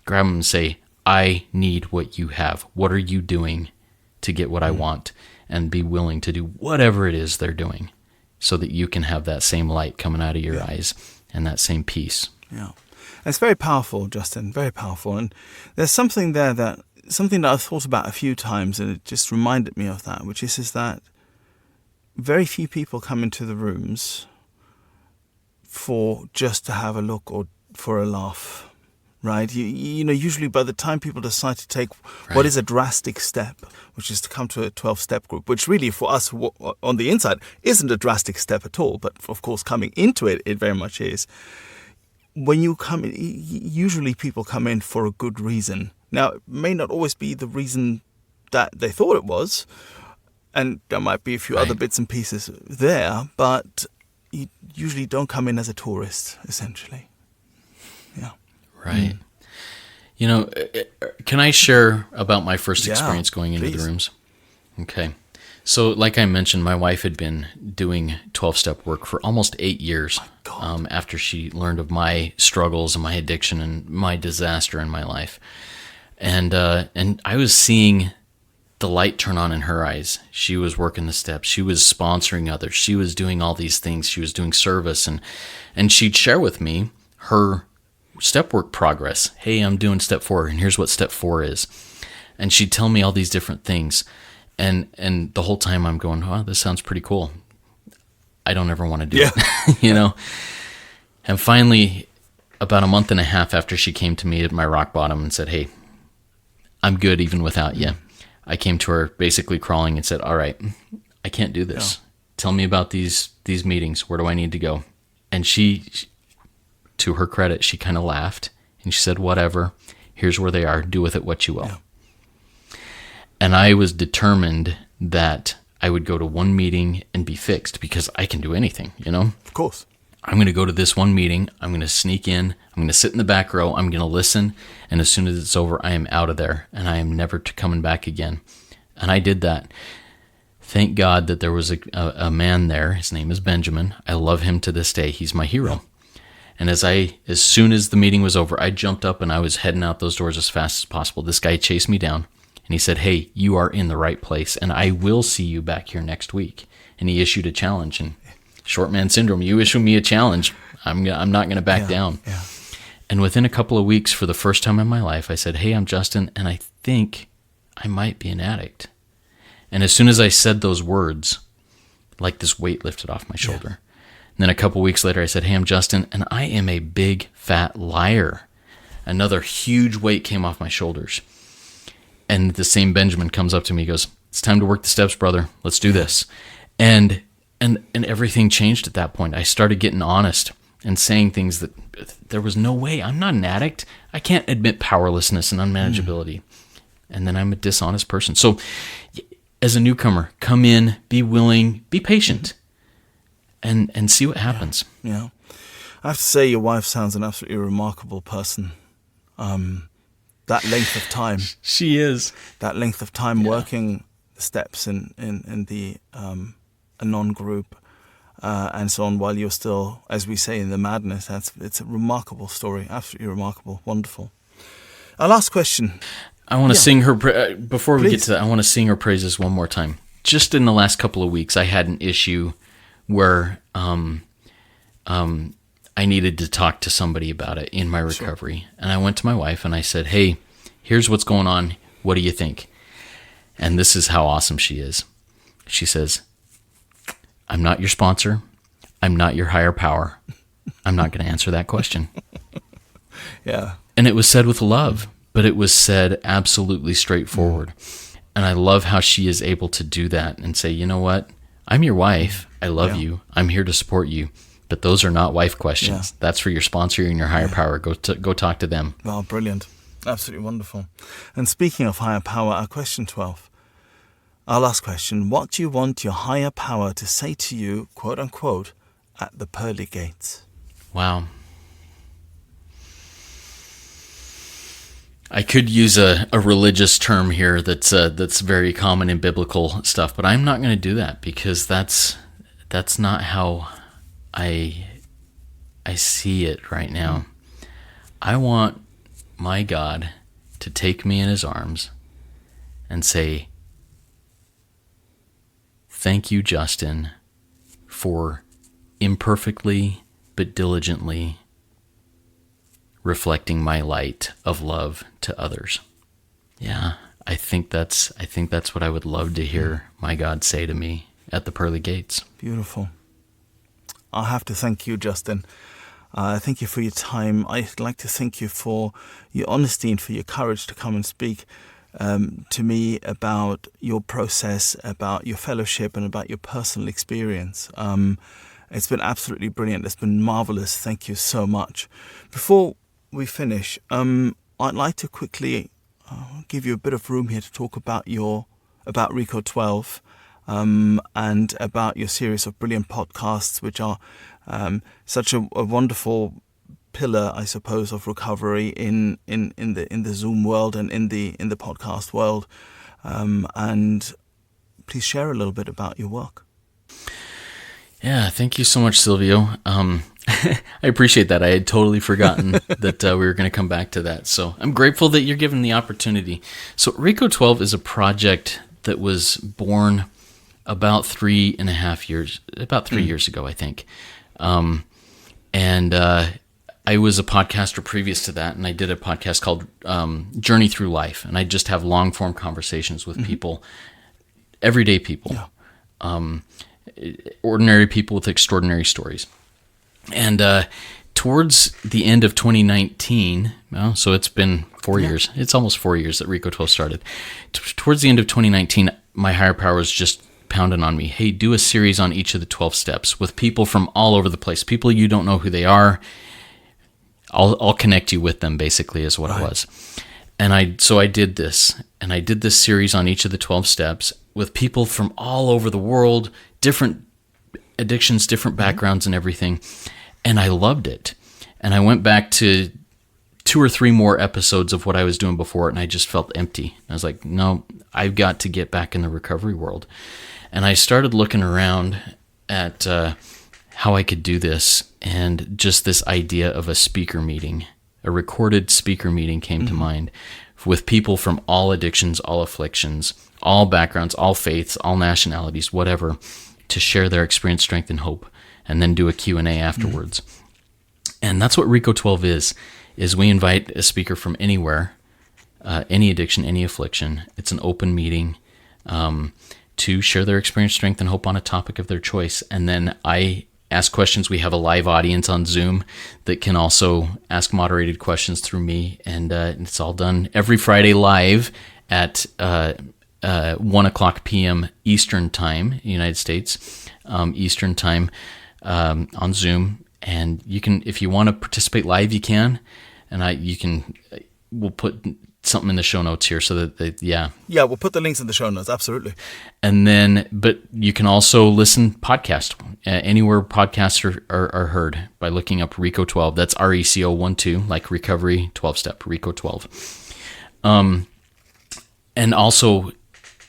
Grab them and say, I need what you have. What are you doing to get what I want? And be willing to do whatever it is they're doing so that you can have that same light coming out of your eyes and that same peace. Yeah. It's very powerful, Justin, very powerful. And there's something there that I've thought about a few times, and it just reminded me of that, which is that very few people come into the rooms for just to have a look or for a laugh, right? Usually by the time people decide to take what is a drastic step, which is to come to a 12-step group, which really for us on the inside isn't a drastic step at all, but of course coming into it, it very much is. When you come in, usually people come in for a good reason. Now, it may not always be the reason that they thought it was, and there might be a few other bits and pieces there, but you usually don't come in as a tourist, essentially. Yeah. Right. You know, can I share about my first experience going into please. the rooms? Okay. So, like I mentioned, my wife had been doing 12-step work for almost 8 years after she learned of my struggles and my addiction and my disaster in my life. And I was seeing the light turn on in her eyes. She was working the steps. She was sponsoring others. She was doing all these things. She was doing service. And she'd share with me her step work progress. Hey, I'm doing step 4, and here's what step 4 is. And she'd tell me all these different things. And the whole time I'm going, oh, this sounds pretty cool. I don't ever want to do it, you know? And finally, about a month and a half after she came to me at my rock bottom and said, hey, I'm good even without you. I came to her basically crawling and said, all right, I can't do this. Tell me about these meetings. Where do I need to go? And she, to her credit, she kind of laughed and she said, whatever, here's where they are. Do with it what you will. Yeah. And I was determined that I would go to one meeting and be fixed because I can do anything, you know? Of course. I'm going to go to this one meeting. I'm going to sneak in. I'm going to sit in the back row. I'm going to listen. And as soon as it's over, I am out of there and I am never coming back again. And I did that. Thank God that there was a man there. His name is Benjamin. I love him to this day. He's my hero. And as soon as the meeting was over, I jumped up and I was heading out those doors as fast as possible. This guy chased me down and he said, hey, you are in the right place and I will see you back here next week. And he issued a challenge. And short man syndrome, you issue me a challenge, I'm not going to back down. Yeah. And within a couple of weeks, for the first time in my life, I said, hey, I'm Justin, and I think I might be an addict. And as soon as I said those words, like this weight lifted off my shoulder. Yeah. And then a couple of weeks later, I said, hey, I'm Justin, and I am a big, fat liar. Another huge weight came off my shoulders. And the same Benjamin comes up to me, he goes, it's time to work the steps, brother. Let's do this. And everything changed at that point. I started getting honest and saying things that there was no way. I'm not an addict. I can't admit powerlessness and unmanageability. And then I'm a dishonest person. So as a newcomer, come in, be willing, be patient, and see what happens. Yeah. I have to say your wife sounds an absolutely remarkable person. That length of time. She is. That length of time working the steps in the a non-group and so on while you're still, as we say, in the madness. It's a remarkable story, absolutely remarkable, wonderful. Our last question. I want to sing her, before we get to that, I want to sing her praises one more time. Just in the last couple of weeks, I had an issue where I needed to talk to somebody about it in my recovery. Sure. And I went to my wife and I said, hey, here's what's going on. What do you think? And this is how awesome she is. She says, I'm not your sponsor. I'm not your higher power. I'm not going to answer that question. Yeah. And it was said with love, but it was said absolutely straightforward. And I love how she is able to do that and say, you know what? I'm your wife. I love you. I'm here to support you. But those are not wife questions. Yeah. That's for your sponsor and your higher power. Go talk to them. Well, brilliant. Absolutely wonderful. And speaking of higher power, our question 12. Our last question, what do you want your higher power to say to you, quote unquote, at the pearly gates? Wow. I could use a religious term here that's very common in biblical stuff, but I'm not going to do that because that's not how I see it right now. I want my God to take me in his arms and say, thank you, Justin, for imperfectly but diligently reflecting my light of love to others. Yeah, I think that's what I would love to hear my God say to me at the pearly gates. Beautiful. I have to thank you, Justin. Thank you for your time. I'd like to thank you for your honesty and for your courage to come and speak to me about your process, about your fellowship, and about your personal experience. It's been absolutely brilliant. It's been marvelous. Thank you so much. Before we finish, I'd like to quickly give you a bit of room here to talk about Rico 12. and about your series of brilliant podcasts, which are such a wonderful pillar, I suppose, of recovery in the Zoom world and in the podcast world. And please share a little bit about your work. Yeah, thank you so much, Silvio. I appreciate that. I had totally forgotten that we were going to come back to that. So I'm grateful that you're given the opportunity. So Rico 12 is a project that was born about 3.5 years, about 3 years ago, I think. I was a podcaster previous to that, and I did a podcast called Journey Through Life, and I just have long-form conversations with people, everyday people, ordinary people with extraordinary stories. And towards the end of 2019, well, so it's been 4 years. It's almost 4 years that Rico 12 started. Towards the end of 2019, my higher power was just pounding on me. Hey, do a series on each of the 12 steps with people from all over the place. People you don't know who they are. I'll connect you with them, basically, is what it was. And I did this. And I did this series on each of the 12 steps with people from all over the world, different addictions, different backgrounds and everything. And I loved it. And I went back to 2 or 3 more episodes of what I was doing before, and I just felt empty. I was like, no, I've got to get back in the recovery world. And I started looking around at how I could do this, and just this idea of a speaker meeting, a recorded speaker meeting came to mind with people from all addictions, all afflictions, all backgrounds, all faiths, all nationalities, whatever, to share their experience, strength, and hope, and then do a Q&A afterwards. And that's what Rico 12 is we invite a speaker from anywhere, any addiction, any affliction. It's an open meeting to share their experience, strength, and hope on a topic of their choice. And then I ask questions. We have a live audience on Zoom that can also ask moderated questions through me. And it's all done every Friday live at 1:00 p.m. Eastern Time, United States, Eastern Time, on Zoom. And you can, if you want to participate live, you can. And we'll put something in the show notes here so that we'll put the links in the show notes, absolutely. And then, but you can also listen podcast anywhere podcasts are heard by looking up Rico 12. That's RECO 12, like recovery 12-step, Rico 12. And also,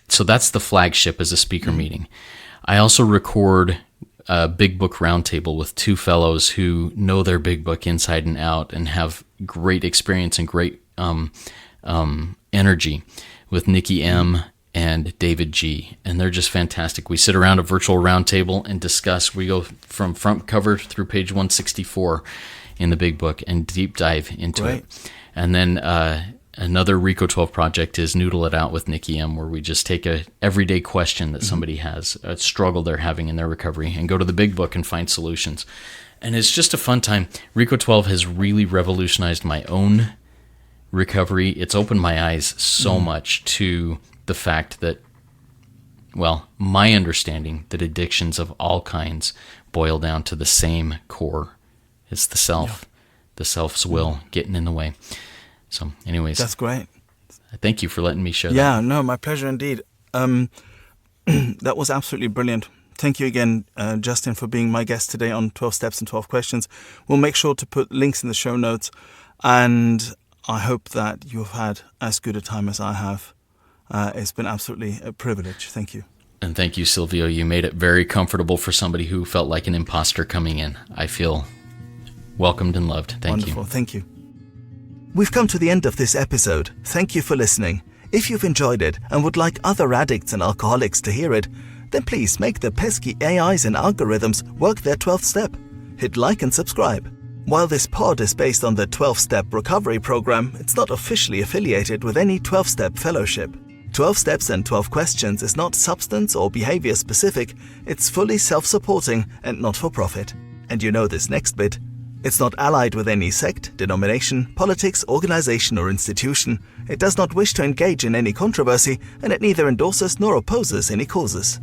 so that's the flagship as a speaker meeting. I also record a big book roundtable with 2 fellows who know their big book inside and out and have great experience and great energy, with Nikki M. and David G. And they're just fantastic. We sit around a virtual roundtable and discuss. We go from front cover through page 164 in the big book and deep dive into it. And then another Rico 12 project is Noodle It Out with Nikki M., where we just take a everyday question that somebody has, a struggle they're having in their recovery, and go to the big book and find solutions. And it's just a fun time. Rico 12 has really revolutionized my own recovery. It's opened my eyes so much to the fact that, well, my understanding that addictions of all kinds boil down to the same core. It's the self, the self's will getting in the way. So anyways. That's great. Thank you for letting me share that. Yeah, no, my pleasure indeed. That was absolutely brilliant. Thank you again, Justin, for being my guest today on 12 Steps and 12 Questions. We'll make sure to put links in the show notes, and I hope that you've had as good a time as I have. It's been absolutely a privilege. Thank you. And thank you, Silvio. You made it very comfortable for somebody who felt like an imposter coming in. I feel welcomed and loved. Thank you. Wonderful. Thank you. We've come to the end of this episode. Thank you for listening. If you've enjoyed it and would like other addicts and alcoholics to hear it, then please make the pesky AIs and algorithms work their 12th step. Hit like and subscribe. While this pod is based on the 12-step recovery program, it's not officially affiliated with any 12-step fellowship. 12 Steps and 12 Questions is not substance or behavior specific. It's fully self-supporting and not for profit. And you know this next bit. It's not allied with any sect, denomination, politics, organization or institution. It does not wish to engage in any controversy, and it neither endorses nor opposes any causes.